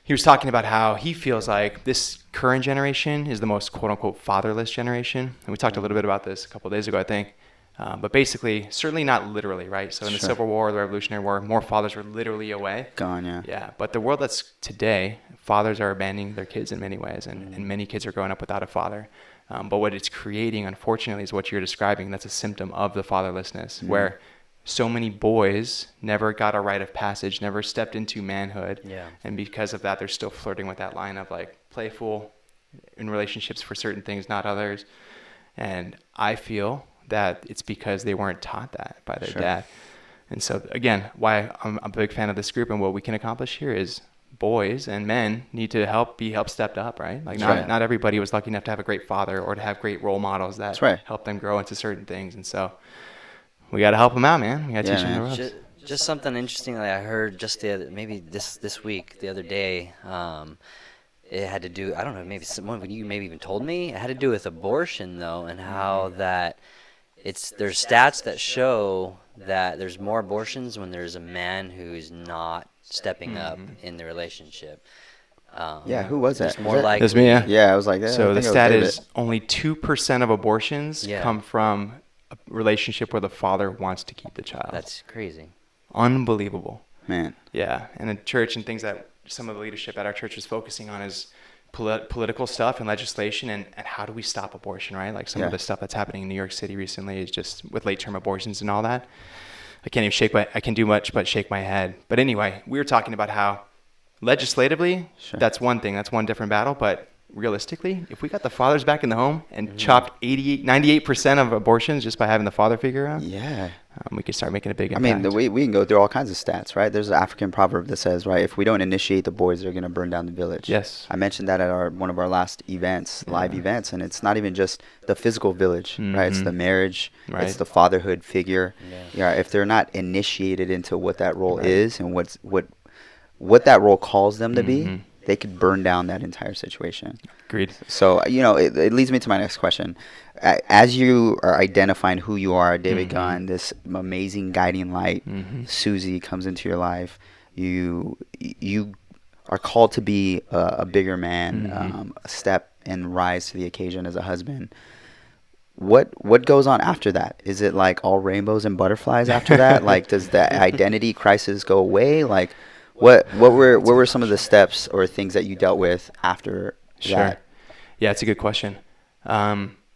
he was talking about how he feels like this current generation is the most quote unquote fatherless generation. And we talked a little bit about this a couple of days ago, I think. But basically, certainly not literally, right? So in the Civil War, the Revolutionary War, more fathers were literally away. Gone, yeah. Yeah, but the world that's today, fathers are abandoning their kids in many ways, and many kids are growing up without a father. But what it's creating, unfortunately, is what you're describing. That's a symptom of the fatherlessness, where so many boys never got a rite of passage, never stepped into manhood. Yeah. And because of that, they're still flirting with that line of like playful in relationships for certain things, not others. And I feel that it's because they weren't taught that by their dad. And so again, why I'm a big fan of this group and what we can accomplish here is boys and men need to be help stepped up, right? Like not everybody was lucky enough to have a great father or to have great role models that help them grow into certain things. And so we got to help them out, man. We got to teach them the ropes. Just something interesting that I heard just maybe this week, the other day. It had to do, I don't know, maybe someone you maybe even told me, it had to do with abortion though, and how that there's stats that show that there's more abortions when there's a man who's not stepping up in the relationship. Who was that? It's more like That's me, yeah. Yeah, I was like that. So the stat is only 2% of abortions come from a relationship where the father wants to keep the child. That's crazy. Unbelievable. Man. Yeah, and the church and things that some of the leadership at our church is focusing on is political stuff and legislation and how do we stop abortion, right? Like some of the stuff that's happening in New York City recently is just with late-term abortions and all that. I can't even I can do much but shake my head. But anyway, we were talking about how legislatively, that's one thing, that's one different battle, but realistically, if we got the fathers back in the home and chopped 98% of abortions just by having the father figure around, we could start making a big impact. I mean, we can go through all kinds of stats, right? There's an African proverb that says, right, if we don't initiate the boys, they're going to burn down the village. Yes. I mentioned that at one of our last events, live events, and it's not even just the physical village, right? It's the marriage, it's the fatherhood figure. Yeah. If they're not initiated into what that role is and what that role calls them to be, they could burn down that entire situation. Agreed. So, it leads me to my next question. As you are identifying who you are, David Gunn, this amazing guiding light, Susie comes into your life. You are called to be a bigger man, a step and rise to the occasion as a husband. What goes on after that? Is it like all rainbows and butterflies after that? Like, does the identity crisis go away? Like, what were some of the steps or things that you dealt with after that? Yeah, it's a good question.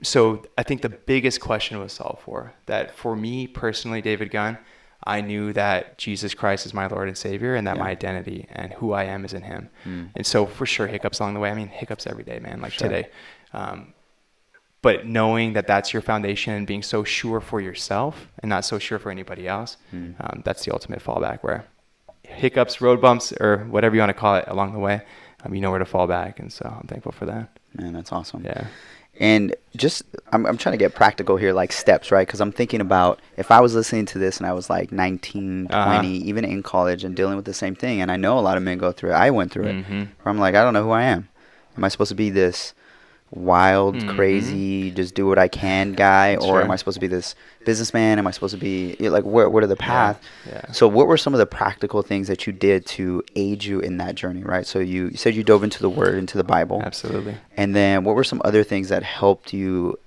So I think the biggest question was solved for me personally, David Gunn, I knew that Jesus Christ is my Lord and Savior and that my identity and who I am is in him. And so for sure, hiccups along the way. I mean, hiccups every day, man, like today. But knowing that that's your foundation and being so sure for yourself and not so sure for anybody else, that's the ultimate fallback, where hiccups, road bumps, or whatever you want to call it along the way, you know where to fall back. And so I'm thankful for that. Man, that's awesome. Yeah. And just, I'm trying to get practical here, like steps, right? Because I'm thinking about if I was listening to this and I was like 19, 20, even in college and dealing with the same thing, and I know a lot of men go through it. I went through it. Where I'm like, I don't know who I am. Am I supposed to be this wild, crazy, just do what I can guy, or am I supposed to be this businessman? Am I supposed to be like, what are the path? So what were some of the practical things that you did to aid you in that journey, right? So you said you dove into the Word, into the Bible. Absolutely. And then what were some other things that helped you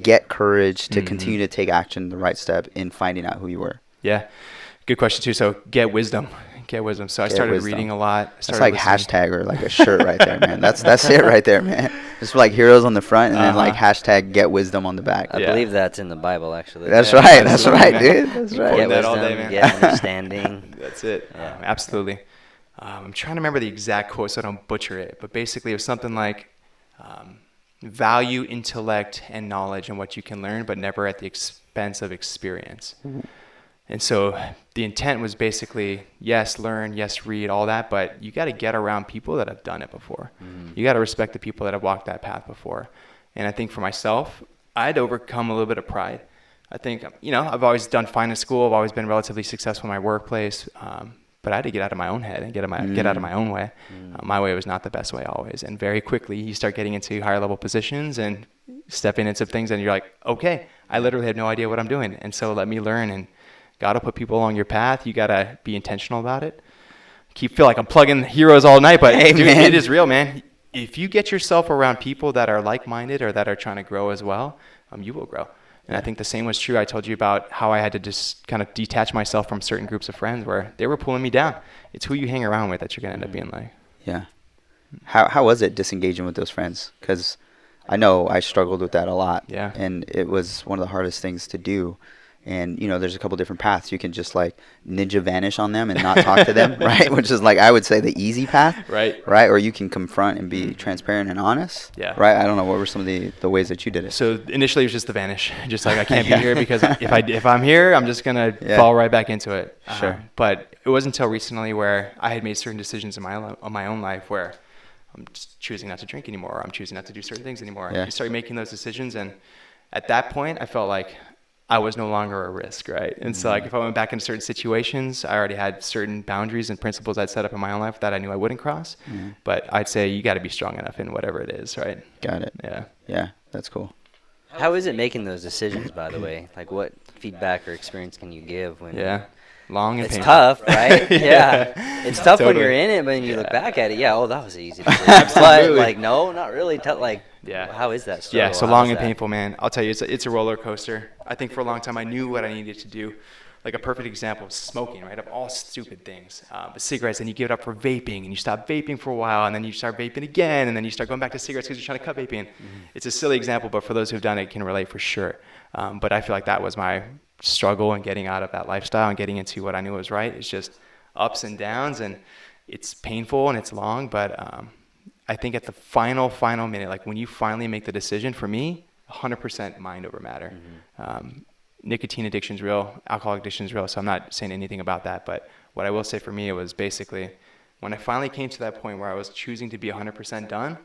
get courage to continue to take action, the right step in finding out who you were? Yeah, good question too. So get wisdom. So I started reading a lot. That's like hashtag or like a shirt right there, man. That's it right there, man. Just like heroes on the front and then like hashtag get wisdom on the back. I believe that's in the Bible, actually. That's right. That's right, dude. That's right. Get that wisdom, all day, man. get understanding. That's it. Absolutely. I'm trying to remember the exact quote so I don't butcher it, but basically it was something like value intellect and knowledge and what you can learn, but never at the expense of experience. And so the intent was basically, yes, learn, yes, read, all that, but you got to get around people that have done it before. You got to respect the people that have walked that path before. And I think for myself, I'd overcome a little bit of pride. I think, I've always done fine in school. I've always been relatively successful in my workplace. But I had to get out of my own head and get out of my own way. My way was not the best way always. And very quickly, you start getting into higher level positions and stepping into things, and you're like, okay, I literally have no idea what I'm doing. And so let me learn, and got to put people along your path. You got to be intentional about it. Feel like I'm plugging heroes all night, but dude, it is real, man. If you get yourself around people that are like-minded or that are trying to grow as well, you will grow. And I think the same was true. I told you about how I had to just kind of detach myself from certain groups of friends where they were pulling me down. It's who you hang around with that you're going to end up being like. Yeah. How was it disengaging with those friends? Because I know I struggled with that a lot. Yeah. And it was one of the hardest things to do. And, there's a couple different paths. You can just like ninja vanish on them and not talk to them, right? Which is like, I would say the easy path. Right. Right. Or you can confront and be transparent and honest. Yeah. Right. I don't know. What were some of the ways that you did it? So initially it was just the vanish. Just like, I can't be here because if I'm here, I'm just going to fall right back into it. Sure. But it wasn't until recently where I had made certain decisions in my own life where I'm just choosing not to drink anymore. Or I'm choosing not to do certain things anymore. Yeah. You start making those decisions. And at that point, I felt like I was no longer a risk, right? And so like if I went back into certain situations, I already had certain boundaries and principles I'd set up in my own life that I knew I wouldn't cross. But I'd say you got to be strong enough in whatever it is, right? Got it. Yeah. Yeah. That's cool. How is it making those decisions, by the way? Like, what feedback or experience can you give when? Yeah. Long and It's painful. tough, right? Yeah. It's tough when Totally. you're in it, but when you look back at it, that was an easy decision. Absolutely. But like, no, not really. Yeah. How is that struggle? Yeah, so How long is and that? painful, man. I'll tell you, it's a roller coaster. I think for a long time I knew what I needed to do. Like a perfect example of smoking, right? Of all stupid things. But cigarettes, and you give it up for vaping, and you stop vaping for a while, and then you start vaping again, and then you start going back to cigarettes because you're trying to cut vaping. It's a silly example, but for those who've done it, can relate for sure. But I feel like that was my struggle in getting out of that lifestyle and getting into what I knew was right. It's just ups and downs, and it's painful and it's long, but I think at the final minute, like when you finally make the decision, for me, 100% mind over matter. Nicotine addiction is real, alcohol addiction is real, so I'm not saying anything about that, but what I will say for me, it was basically when I finally came to that point where I was choosing to be 100% done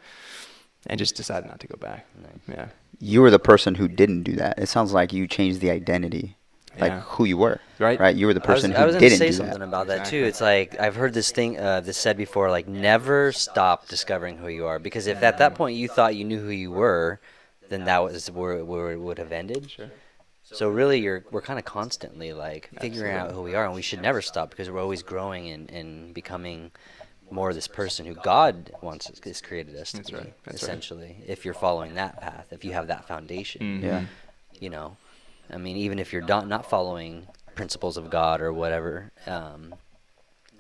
and just decided not to go back. Nice. Yeah. You were the person who didn't do that. It sounds like you changed the identity, like Yeah. who you were. Right. You were the person I was who going to didn't say do something that. about that too. Exactly. It's like I've heard this said before, like never stop discovering who you are, because if at that point you thought you knew who you were, then that was where it would have ended. Sure. So really, we're kind of constantly like figuring out who we are, and we should never stop because we're always growing and becoming more of this person who God has created us to That's be. right. That's essentially, if you're following that path, if you have that foundation, Yeah. I mean, even if you're not following principles of God or whatever,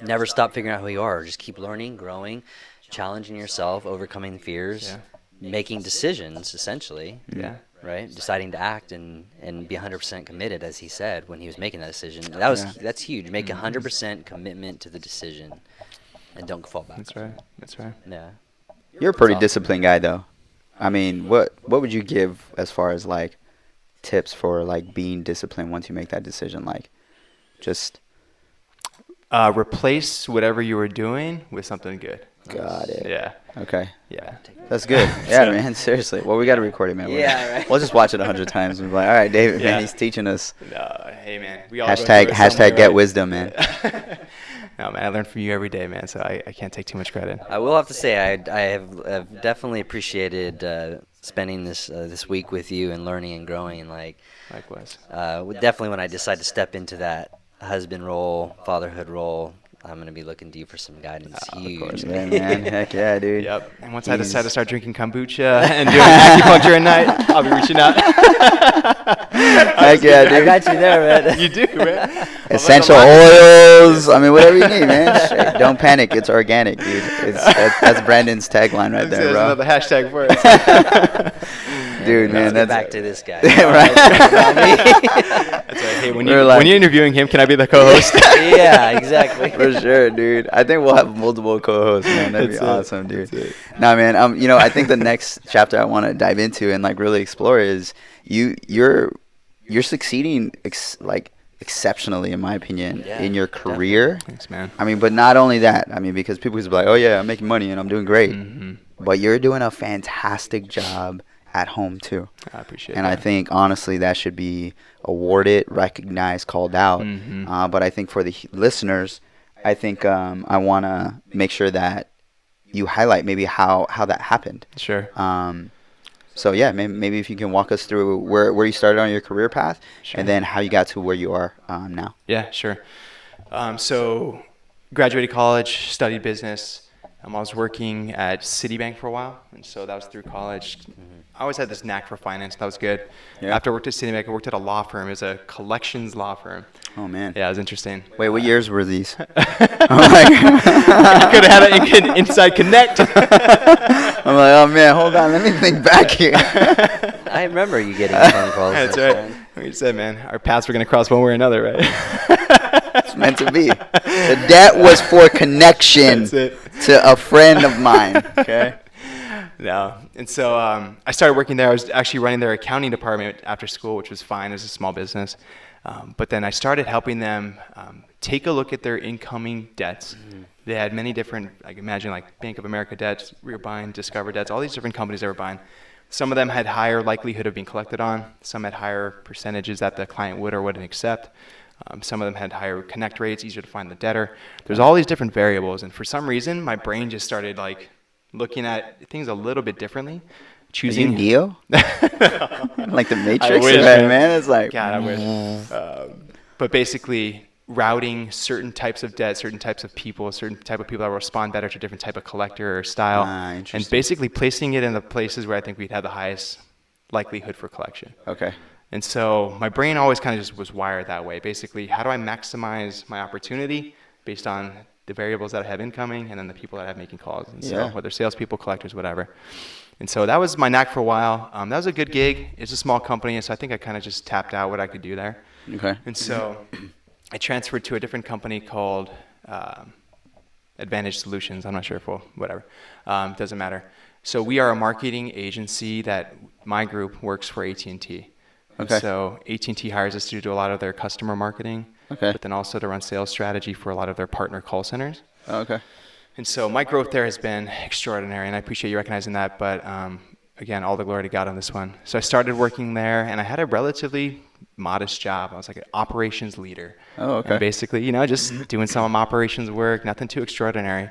never stop figuring out who you are. Just keep learning, growing, challenging yourself, overcoming fears, making decisions, essentially. Yeah. Right, deciding to act and be 100% committed, as he said when he was making that decision. That's huge. Make 100% commitment to the decision, and don't fall back. That's right. Yeah. You're a pretty Awesome. disciplined guy, though. I mean, what would you give as far as like tips for like being disciplined once you make that decision? Like, just Replace whatever you were doing with something good. got it. Yeah. Okay, Yeah. that's good. Yeah, man. Seriously. Well, we got to record it, man. Yeah, right. We'll just watch it 100 times and be like, all right, David, Yeah. man, he's teaching us. No, hey man, we all go through it Hashtag somewhere, get right? wisdom, man. No, man, I learn from you every day, man. So I can't take too much credit. I will have to say I have definitely appreciated spending this week with you and learning and growing, and like Likewise. definitely when I decide to step into that husband role, fatherhood role, I'm going to be looking to you for some guidance. Huge. course, Yeah, man. Heck yeah, dude. Yep. And once I decide to start drinking kombucha and doing acupuncture at night, I'll be reaching out. Heck yeah, I dude. got you there, man. You do, man. Essential oils. I mean, whatever you need, man. Straight. Don't panic. It's organic, dude. That's Brandon's tagline right there, There's bro. another hashtag for it. Dude, man, Let's get that's back to this guy. right. That's right. Hey, when We're you're interviewing him, can I be the co-host? Yeah, exactly. For sure, dude. I think we'll have multiple co-hosts, man. That'd be That's it. awesome, dude. That's it. Nah, man. I think the next chapter I want to dive into and like really explore is you're succeeding like exceptionally, in my opinion, Yeah, in your definitely. career. Thanks, man. I mean, but not only that. I mean, because people just be like, "Oh yeah, I'm making money and I'm doing great," Mm-hmm. but you're doing a fantastic job at home too. I appreciate And that. I think honestly that should be awarded, recognized, called out. Mm-hmm. But I think for the listeners, I think I want to make sure that you highlight maybe how that happened. Sure. So yeah, maybe if you can walk us through where you started on your career path, Sure. and then how you got to where you are now. Yeah, sure. So graduated college, studied business. I was working at Citibank for a while, and so that was through college. I always had this knack for finance. That was good. Yeah. After I worked at Citibank, I worked at a law firm. It was a collections law firm. Oh man. Yeah, it was interesting. Wait, what years were these? You could have had an inside connect. I'm like, oh man, hold on, let me think back here. I remember you getting phone calls. That's like right. Like you said, man, our paths were going to cross one way or another, right? It's meant to be. The debt was for connection That's it. to a friend of mine. Okay. No. And so I started working there. I was actually running their accounting department after school, which was fine. It was a small business. But then I started helping them take a look at their incoming debts. They had many different, like imagine like Bank of America debts, we were buying, Discover debts, all these different companies they were buying. Some of them had higher likelihood of being collected on. Some had higher percentages that the client would or wouldn't accept. Some of them had higher connect rates, easier to find the debtor. There's all these different variables. And for some reason, my brain just started like looking at things a little bit differently. Are Choosing you Neo? Like the Matrix? I wish, Right, man. man. It's like, God, I wish. But basically, routing certain types of debt, certain types of people, certain type of people that will respond better to different type of collector or style, and interesting. basically placing it in the places where I think we'd have the highest likelihood for collection. Okay. And so my brain always kind of just was wired that way. Basically, how do I maximize my opportunity based on the variables that I have incoming and then the people that I have making calls? And so Yeah. whether salespeople, collectors, whatever. And so that was my knack for a while. That was a good gig. It's a small company, and so I think I kind of just tapped out what I could do there. Okay. And so I transferred to a different company called Advantage Solutions. I'm not sure if we'll, whatever. Doesn't matter. So we are a marketing agency that my group works for AT&T. And Okay. so AT&T hires us to do a lot of their customer marketing, Okay. but then also to run sales strategy for a lot of their partner call centers. Oh, okay. And so my growth there has been extraordinary, and I appreciate you recognizing that. But again, all the glory to God on this one. So I started working there, and I had a relatively modest job. I was like an operations leader. Oh, okay. And basically, you know, just doing some operations work, nothing too extraordinary.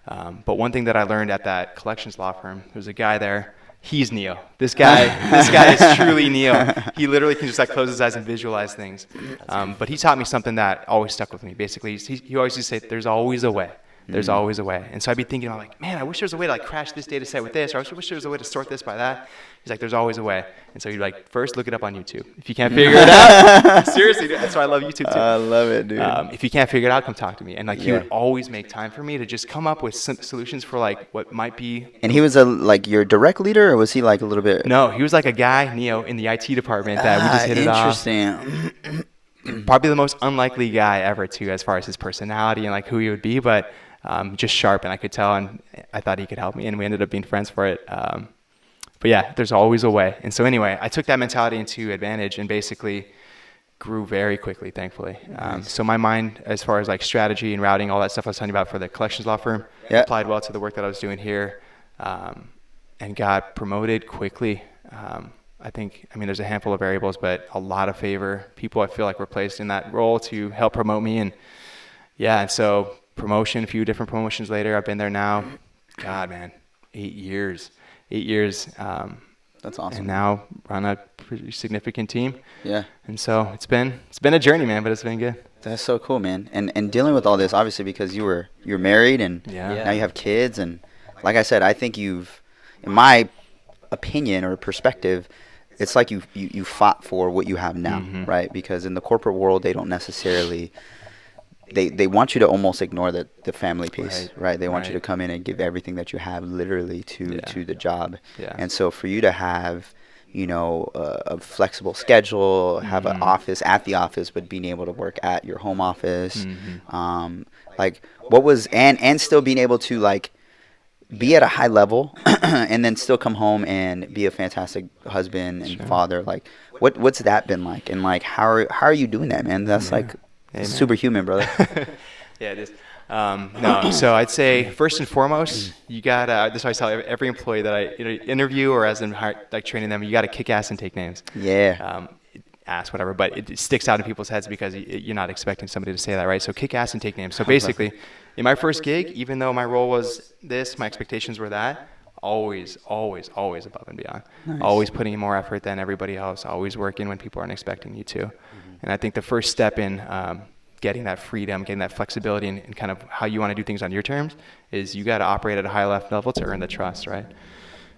But one thing that I learned at that collections law firm, there was a guy there. He's Neo. This guy is truly Neo. He literally can just like close his eyes and visualize things. But he taught me something that always stuck with me. Basically, he always used to say, "There's always a way." There's always a way. And so I'd be thinking, like, man, I wish there was a way to like crash this data set with this, or I wish there was a way to sort this by that. He's like, there's always a way. And so you'd like, first look it up on YouTube. If you can't figure it out, seriously, dude, that's why I love YouTube too. I love it, dude. If you can't figure it out, come talk to me. And like, he Yeah. would always make time for me to just come up with solutions for like what might be. And he was like your direct leader, or was he like a little bit? No, he was like a guy, Neo, in the IT department that we just hit it off. Interesting. Probably the most unlikely guy ever too, as far as his personality and like who he would be, but just sharp, and I could tell, and I thought he could help me, and we ended up being friends for it. But yeah, there's always a way. And so anyway, I took that mentality into Advantage and basically grew very quickly, thankfully. So my mind, as far as like strategy and routing, all that stuff I was telling you about for the collections law firm, Yeah. applied well to the work that I was doing here, and got promoted quickly. I mean, there's a handful of variables, but a lot of favor. People I feel like were placed in that role to help promote me. And yeah, and so promotion, a few different promotions later. I've been there now, God, man, 8 years. 8 years. That's awesome. And now run a pretty significant team. Yeah. And so it's been a journey, man, but it's been good. That's so cool, man. And dealing with all this, obviously, because you're married and Yeah. now you have kids, and like I said, I think you've, in my opinion or perspective, it's like you fought for what you have now, right? Because in the corporate world, they don't necessarily. They want you to almost ignore the family piece, right? They want you to come in and give everything that you have literally to the job. Yeah. And so for you to have, you know, a flexible schedule, have an office at the office, but being able to work at your home office, like what was, and still being able to like be at a high level and then still come home and be a fantastic husband and father? Like, what's that been like? And like, how are you doing that, man? That's like superhuman, brother. Yeah, it is. No, so I'd say first and foremost, you gotta. This is what I tell every employee that I interview or as in like training them. You gotta kick ass and take names. Yeah. Ass, whatever, but it sticks out in people's heads because you're not expecting somebody to say that, right? So kick ass and take names. So basically, in my first gig, even though my role was this, my expectations were that, always above and beyond. Nice. Always putting in more effort than everybody else. Always working when people aren't expecting you to. And I think the first step in getting that freedom, getting that flexibility, and kind of how you want to do things on your terms is you got to operate at a high level to earn the trust, right?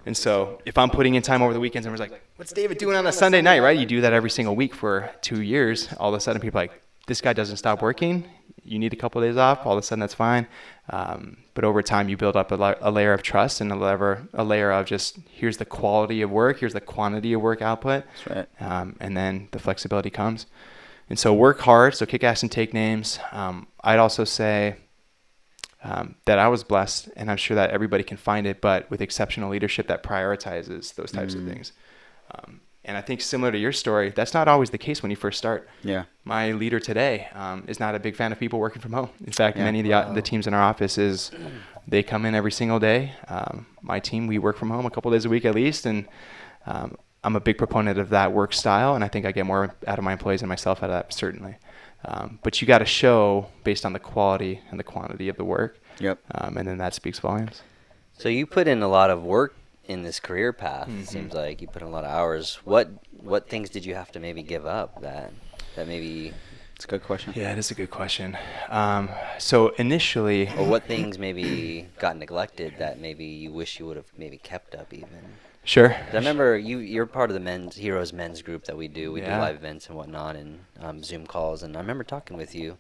And so if I'm putting in time over the weekends and was like, what's David doing on a Sunday night, right? You do that every single week for 2 years. All of a sudden people are like, this guy doesn't stop working. You need a couple of days off. All of a sudden that's fine. But over time you build up a layer of trust and a layer of just, here's the quality of work. Here's the quantity of work output. That's right. And then the flexibility comes. And so work hard. So kick ass and take names. I'd also say, that I was blessed, and I'm sure that everybody can find it, but with exceptional leadership that prioritizes those types of things. And I think similar to your story, that's not always the case when you first start. Yeah. My leader today is not a big fan of people working from home. In fact, many of the teams in our office they come in every single day. My team, we work from home a couple days a week at least, and I'm a big proponent of that work style, and I think I get more out of my employees and myself out of that, certainly. But you got to show based on the quality and the quantity of the work. Yep. And then that speaks volumes. So you put in a lot of work in this career path. It seems like you put in a lot of hours. What things did you have to maybe give up that maybe? It's a good question. Yeah, it is a good question. So initially, Or what things maybe got neglected that maybe you wish you would have maybe kept up even? sure. 'Cause I remember you're part of the men's group that we do. We do Yeah. live events and whatnot and Zoom calls. And I remember talking with you.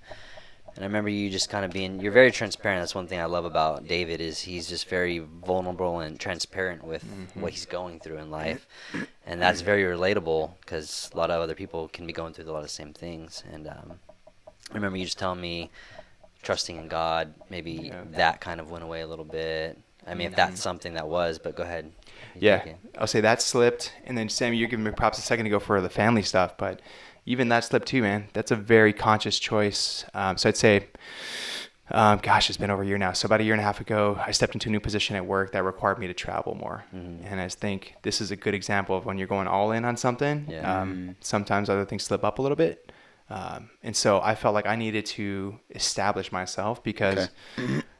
And I remember you just kind of you're very transparent. That's one thing I love about David is he's just very vulnerable and transparent with what he's going through in life. And that's very relatable because a lot of other people can be going through a lot of the same things. And I remember you just telling me trusting in God, maybe that kind of went away a little bit. I mean, if that's something that was, but go ahead. Yeah, I'll say that slipped. And then, Sammy, you're giving me props a second to go for the family stuff, but even that slipped too, man. That's a very conscious choice. So I'd say, it's been over a year now. So about a year and a half ago, I stepped into a new position at work that required me to travel more. And I think this is a good example of when you're going all in on something. Yeah. Sometimes other things slip up a little bit. And so I felt like I needed to establish myself because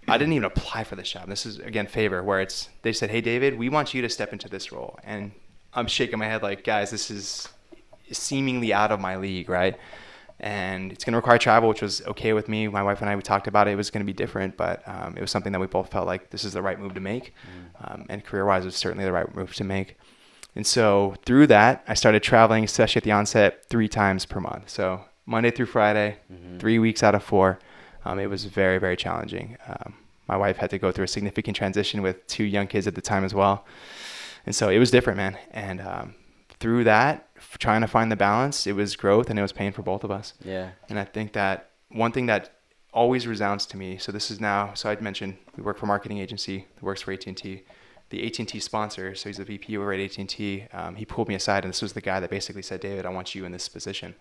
I didn't even apply for this job. This is, again, favor, where they said, hey, David, we want you to step into this role. And I'm shaking my head like, guys, this is seemingly out of my league, right? And it's going to require travel, which was okay with me. My wife and I, we talked about it. It was going to be different, but it was something that we both felt like this is the right move to make. And career-wise, it was certainly the right move to make. And so through that, I started traveling, especially at the onset, 3 times per month. So Monday through Friday, 3 weeks out of 4. It was very, very challenging. My wife had to go through a significant transition with 2 young kids at the time as well. And so it was different, man. And through that, trying to find the balance, it was growth and it was pain for both of us. Yeah. And I think that one thing that always resounds to me, so I'd mentioned we work for a marketing agency that works for AT&T. The AT&T sponsor, so he's a VP over at AT&T, he pulled me aside, and this was the guy that basically said, David, I want you in this position.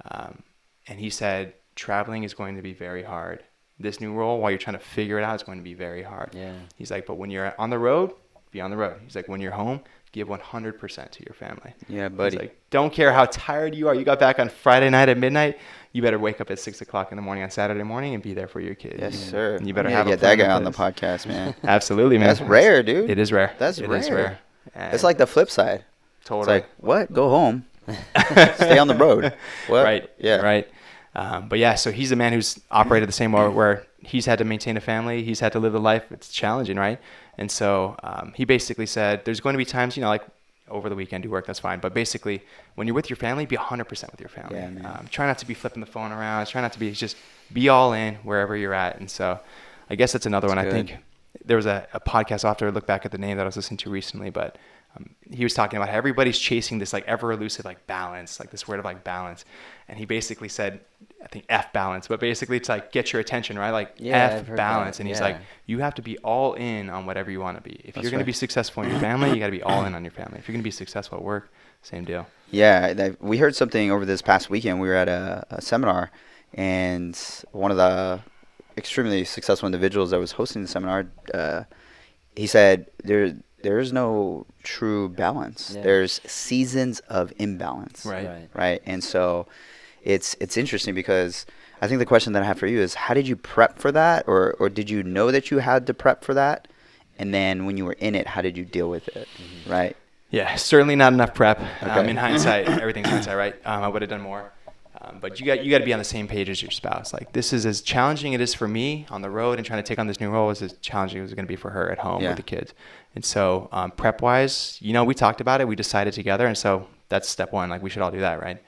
And he said, traveling is going to be very hard. This new role, while you're trying to figure it out, is going to be very hard. Yeah. He's like, but when you're on the road, be on the road. He's like, when you're home, give 100% to your family. Yeah, buddy. He's like, don't care how tired you are. You got back on Friday night at midnight. You better wake up at 6 o'clock in the morning on Saturday morning and be there for your kids. Yes, sir. And you better We have gotta a get that plan guy in on the place. podcast, man. Absolutely, man. That's rare, dude. It is rare. That's It rare. is rare. It's like the flip side. It's Totally. like, what? Go home. Stay on the road. What? Right. Yeah. Right. But yeah, so he's a man who's operated the same way where he's had to maintain a family. He's had to live the life. It's challenging, right? And so he basically said, there's going to be times, like over the weekend you work, that's fine. But basically, when you're with your family, be 100% with your family. Yeah, man. Try not to be flipping the phone around. Try not to be, just be all in wherever you're at. And so I guess that's another one. That's I think there was a podcast, I'll have to look back at the name that I was listening to recently, but he was talking about how everybody's chasing this like ever elusive like balance, like this word of like balance. And he basically said, I think F balance, but basically it's like get your attention, right? Like Yeah, I've F heard balance. that. And he's Yeah. like, you have to be all in on whatever you want to be. If That's you're going to right. be successful in your family, you got to be all in on your family. If you're going to be successful at work, same deal. Yeah, we heard something over this past weekend. We were at a seminar, and one of the extremely successful individuals that was hosting the seminar, he said there's no true balance. Yeah. There's seasons of imbalance. Right. Right. And so it's interesting because I think the question that I have for you is, how did you prep for that, or did you know that you had to prep for that, and then when you were in it, how did you deal with it? Right. Yeah, certainly not enough prep. Okay. In hindsight, everything's hindsight, right? I would have done more. But you got to be on the same page as your spouse. Like, this is as challenging it is for me on the road and trying to take on this new role as challenging as it's going to be for her at home Yeah. with the kids. And so prep wise, we talked about it. We decided together. And so that's step one. Like, we should all do that, right?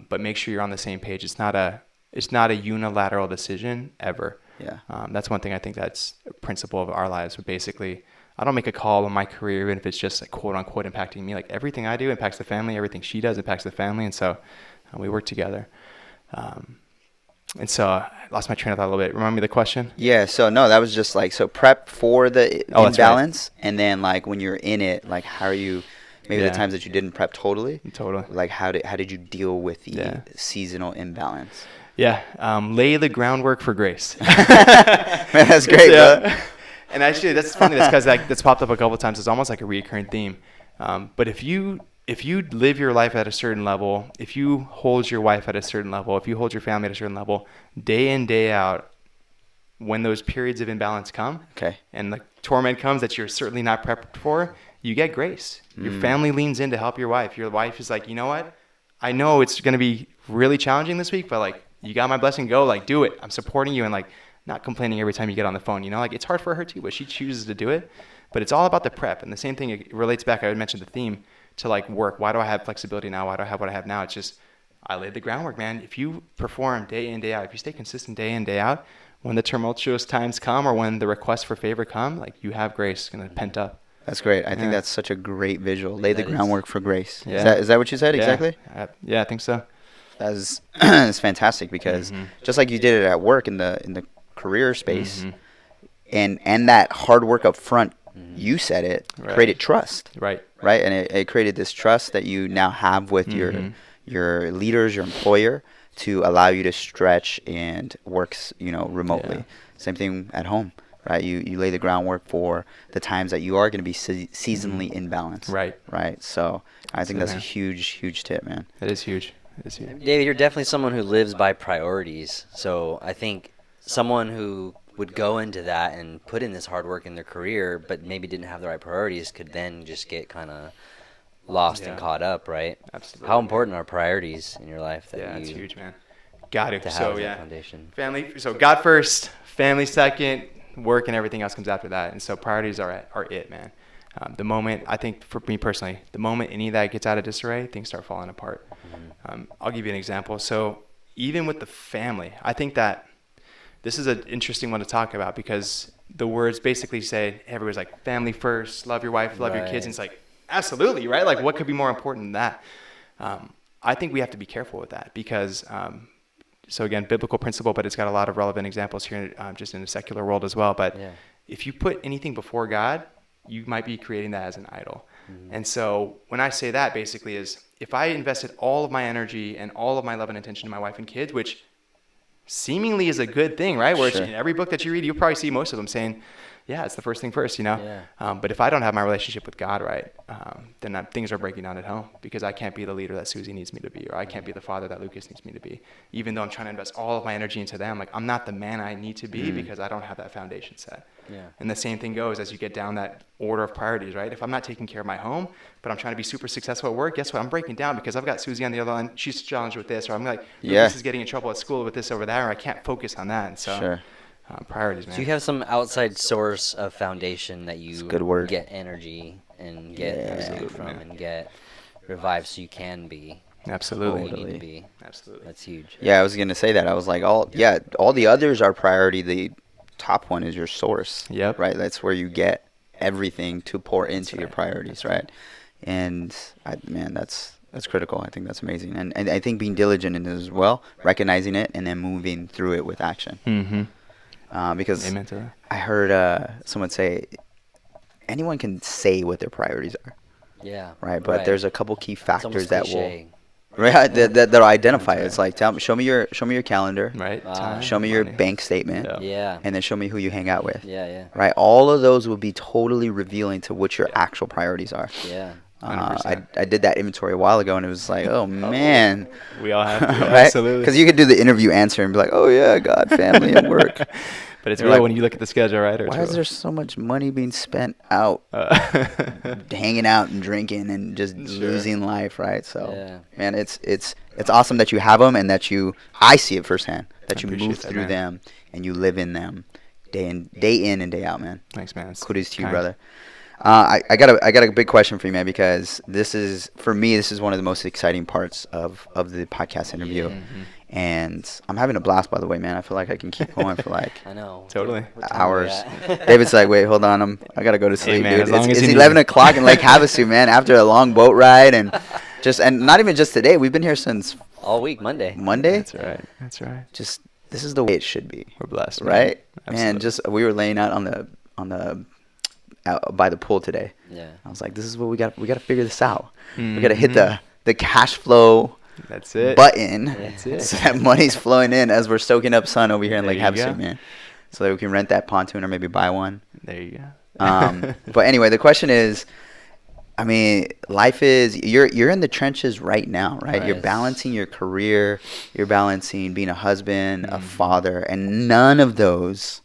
But make sure you're on the same page. It's not a unilateral decision ever. Yeah. That's one thing I think that's a principle of our lives. But basically, I don't make a call on my career, even if it's just like quote unquote impacting me. Like, everything I do impacts the family. Everything she does impacts the family. And so we work together. And so I lost my train of thought a little bit. Remind me of the question? Yeah, so no, that was just like, so prep for the Oh, that's right. imbalance, and then like when you're in it, like how are you, maybe the Yeah. times that you didn't prep totally, Totally. like how did you deal with the Yeah. seasonal imbalance? Yeah. Lay the groundwork for grace. Man, that's great, bro. And actually, that's funny. That's because that's popped up a couple of times. It's almost like a recurring theme. But if you live your life at a certain level, if you hold your wife at a certain level, if you hold your family at a certain level, day in, day out, when those periods of imbalance come, Okay. and the torment comes that you're certainly not prepped for, you get grace. Your family leans in to help your wife. Your wife is like, you know what? I know it's going to be really challenging this week, but like, you got my blessing, go, like, do it. I'm supporting you, and like, not complaining every time you get on the phone. Like, it's hard for her too, but she chooses to do it. But it's all about the prep. And the same thing, it relates back, I would mention the theme, to like work. Why do I have flexibility now? Why do I have what I have now? It's just, I laid the groundwork, man. If you perform day in, day out, if you stay consistent day in, day out, when the tumultuous times come or when the requests for favor come, like, you have grace going to pent up. That's great. I think Yeah. that's such a great visual. Lay the That is. groundwork for grace. Yeah. Is that what you said exactly? Yeah, I think so. That's it's fantastic because just like you did it at work in the career space, and that hard work up front, you said it, Right. created trust. Right. Right, and it created this trust that you now have with your leaders, your employer, to allow you to stretch and work, remotely. Yeah. Same thing at home, right? You lay the groundwork for the times that you are going to be seasonally imbalanced. Right. Right. So I think that's a man. huge tip, man. It is huge. It is huge. David, you're definitely someone who lives by priorities. So I think someone who would go into that and put in this hard work in their career, but maybe didn't have the right priorities, could then just get kind of lost and Yeah. caught up, right? Absolutely. How important are priorities in your life that Yeah, you it's huge, man. Got it. to have So as that yeah, foundation? family. So God first, family second, work and everything else comes after that. And so priorities are it, man. The moment, I think for me personally, the moment any of that gets out of disarray, things start falling apart. I'll give you an example. So even with the family, I think that this is an interesting one to talk about because the words basically say, everybody's like, family first, love your wife, love your kids. Right. And it's like, absolutely, right? Like, what could be more important than that? I think we have to be careful with that because, so again, biblical principle, but it's got a lot of relevant examples here just in the secular world as well. But Yeah. if you put anything before God, you might be creating that as an idol. And so when I say that, basically is if I invested all of my energy and all of my love and attention to my wife and kids, which seemingly is a good thing, right? Where Sure. in every book that you read, you'll probably see most of them saying, yeah, it's the first thing first, Yeah. But if I don't have my relationship with God right, then things are breaking down at home because I can't be the leader that Susie needs me to be, or I can't be the father that Lucas needs me to be. Even though I'm trying to invest all of my energy into them, like I'm not the man I need to be because I don't have that foundation set. Yeah. And the same thing goes as you get down that order of priorities, right? If I'm not taking care of my home, but I'm trying to be super successful at work, guess what? I'm breaking down because I've got Susie on the other line. She's challenged with this, or I'm like, Yeah. Lucas is getting in trouble at school with this over there, or I can't focus on that. And so Sure. priorities, man. Do you have some outside source of foundation that you a good word. get energy and get Yeah. renewed Absolutely, from man. and get revived so you can be Absolutely. what you need Totally. to be? Absolutely. That's huge. Yeah, I was gonna say that. I was like, all the others are priority. The top one is your source. Yep. Right. That's where you get everything to pour into your right. priorities. Right. And man, that's That's critical. I think that's amazing. And I think being diligent in it as well, recognizing it and then moving through it with action. Because Amen to that. I heard someone say anyone can say what their priorities are, Yeah. right? But there's a couple key It's factors almost that cliche. that'll identify it. That's It's like show me your calendar, Right. Time, show me your money. bank statement, Yeah. Yeah. and then show me who you hang out with. Yeah. Right? All of those will be totally revealing to what your actual priorities are. Yeah. 100%. I did that inventory a while ago, and it was like, oh man, We all have to. right? Absolutely. Because you could do the interview answer and be like, oh yeah, God, family, and work. But it's You're real like, when you look at the schedule, right? Or it's Why is real. there so much money being spent out, hanging out and drinking and just losing life, right? So, Yeah. man, it's awesome that you have them and that I see it firsthand, that I you appreciate move that, through man. them and you live in them day in and day out, man. Thanks, man. It's Kudos to you, kind. brother. I got a big question for you, man, because this is one of the most exciting parts of the podcast interview, and I'm having a blast, by the way, man. I feel like I can keep going for like I know. Totally. What time are we hours. at? David's like, wait, hold on, I gotta go to sleep, man, dude. as long as It's you need 11 it. o'clock in Lake Havasu, man. After a long boat ride and not even just today. We've been here since All week, Monday. Monday. That's right. That's right. Just this is the way it should be, We're blessed, man. right? Absolutely. Man, just we were laying out on the out by the pool today. Yeah. I was like, this is what we got to figure this out. Mm-hmm. We got to hit the cash flow That's it. button That's it. so that money's flowing in as we're soaking up sun over here in There Lake you Havasu, go. man. So that we can rent that pontoon or maybe buy one. There you go. But anyway, the question is, I mean, life is you're in the trenches right now, right? You're Right. balancing your career, you're balancing being a husband, Mm-hmm. a father, and none of those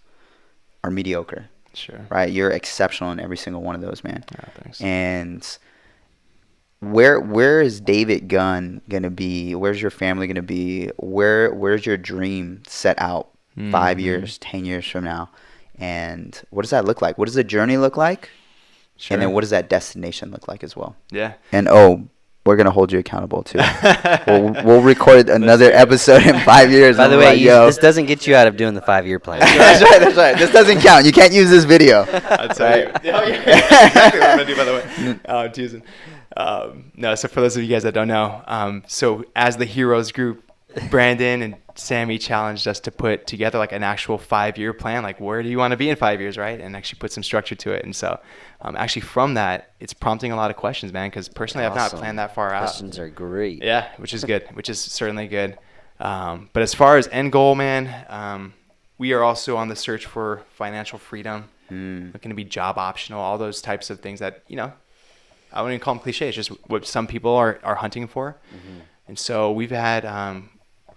are mediocre, Sure. right? You're exceptional in every single one of those, man. Oh, thanks. And where is David Gunn gonna be? Where's your family gonna be? Where's your dream set out 5 years, 10 years from now? And what does that look like? What does the journey look like? Sure. And then what does that destination look like as well? Yeah. And we're gonna hold you accountable too. we'll record another episode in 5 years. By and the we're way, like, yo. this doesn't get you out of doing the 5-year plan. That's right. This doesn't count. You can't use this video. I'll tell you. Yeah, exactly what I'm going to do, by the way. I'm teasing. No, so for those of you guys that don't know, so as the Heroes group, Brandon and Sammy challenged us to put together like an actual 5-year plan, like where do you want to be in 5 years, right? And actually put some structure to it. And so actually from that, it's prompting a lot of questions, man, because personally I've not Awesome. planned that far out. Questions are great. Yeah, which is good, which is certainly good. But as far as end goal, man, we are also on the search for financial freedom, looking to be job optional, all those types of things that, I wouldn't even call them cliche. It's just what some people are hunting for. And so we've had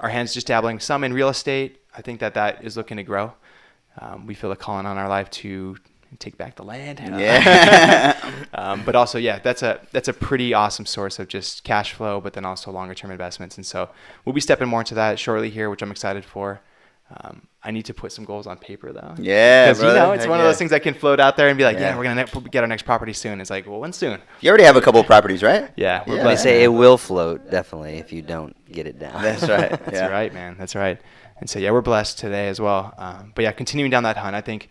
our hands just dabbling some in real estate. I think that is looking to grow. We feel a calling on our life to take back the land. Yeah. But also, yeah, that's a pretty awesome source of just cash flow, but then also longer term investments. And so we'll be stepping more into that shortly here, which I'm excited for. I need to put some goals on paper though. Yeah, because brother. it's Heck one of yeah. those things that can float out there and be like, Yeah. yeah, we're gonna get our next property soon. It's like, well, when soon? You already have a couple of properties, right? Yeah, we're Yeah. They blessed. say it will float, definitely, if you don't get it down. That's right. That's Yeah. right, man. That's right. And so, yeah, we're blessed today as well. But yeah, continuing down that hunt, I think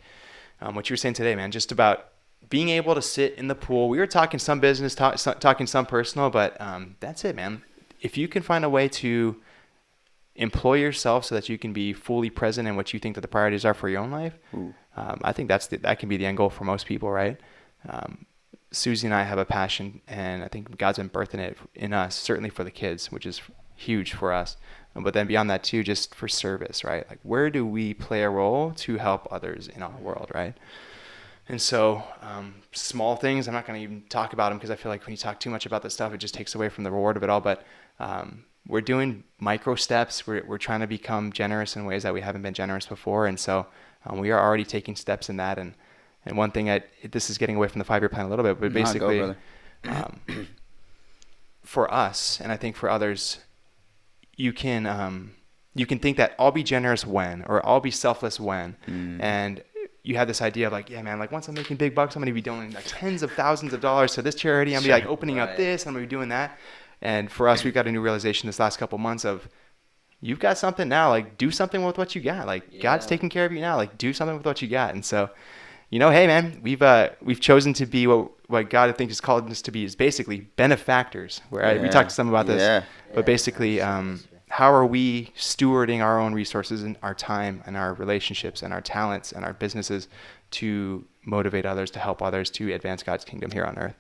what you were saying today, man, just about being able to sit in the pool. We were talking some business, talking some personal, but that's it, man. If you can find a way to employ yourself so that you can be fully present in what you think that the priorities are for your own life, I think that can be the end goal for most people, right? Susie and I have a passion, and I think God's been birthing it in us, certainly for the kids, which is huge for us. But then beyond that too, just for service, right? Like, where do we play a role to help others in our world, right? And so small things, I'm not going to even talk about them because I feel like when you talk too much about this stuff, it just takes away from the reward of it all. But we're doing micro steps. We're trying to become generous in ways that we haven't been generous before. And so we are already taking steps in that. And one thing, this is getting away from the 5-year plan a little bit, but basically for us, and I think for others, you can think that I'll be generous when, or I'll be selfless when. And you have this idea of like, yeah, man, like once I'm making big bucks, I'm going to be doing like tens of thousands of dollars to this charity. I'm going to be like opening up this, and I'm going to be doing that. And for us, we've got a new realization this last couple months of, you've got something now, like do something with what you got. Like God's taking care of you now, like do something with what you got. And so hey man, we've chosen to be what God I think has called us to be is basically benefactors. Where we talked to some about this, but basically, how are we stewarding our own resources and our time and our relationships and our talents and our businesses to motivate others, to help others, to advance God's kingdom here on earth?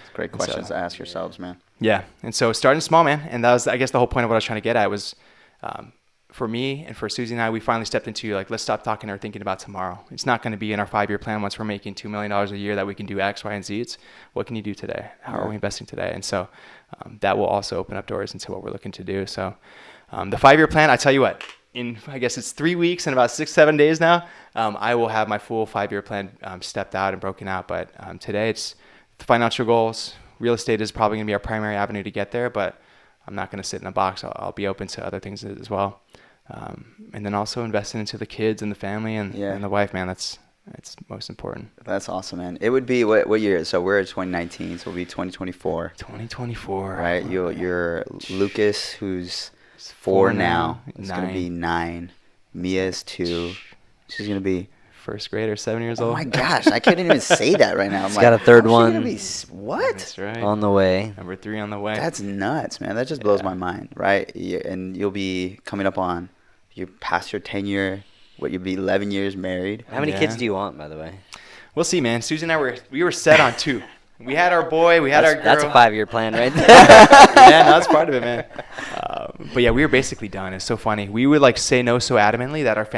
It's great questions to ask yourselves, man. Yeah, and so starting small, man, and that was, I guess, the whole point of what I was trying to get at was, for me and for Susie and I, we finally stepped into like, let's stop talking or thinking about tomorrow. It's not going to be in our 5-year plan once we're making $2 million a year that we can do X, Y, and Z. It's what can you do today? How are we investing today? And so that will also open up doors into what we're looking to do. So the 5-year plan, I tell you what, in I guess it's 3 weeks and about 6-7 days now, I will have my full 5-year plan stepped out and broken out. But today it's the financial goals. Real estate is probably going to be our primary avenue to get there, but I'm not going to sit in a box. I'll be open to other things as well. And then also investing into the kids and the family and the wife, man, that's most important. That's awesome, man. It would be what year? So we're at 2019, so it'll be 2024. 2024. Right. You're Lucas, who's 4 now. It's going to be 9. Mia's 2. She's going to be first grader, 7 years old. Oh my gosh, I couldn't even say that right now. He's got a third one. What? That's right. On the way. Number 3 on the way. That's nuts, man. That just blows my mind, right? And you'll be coming up on, you're past your 10-year, you'll be 11 years married. How many kids do you want, by the way? We'll see, man. Susie and I we were set on 2. We had our boy, we had our girl. That's a 5-year plan right there. Yeah, no, that's part of it, man. But yeah, we were basically done. It's so funny. We would like say no so adamantly that our family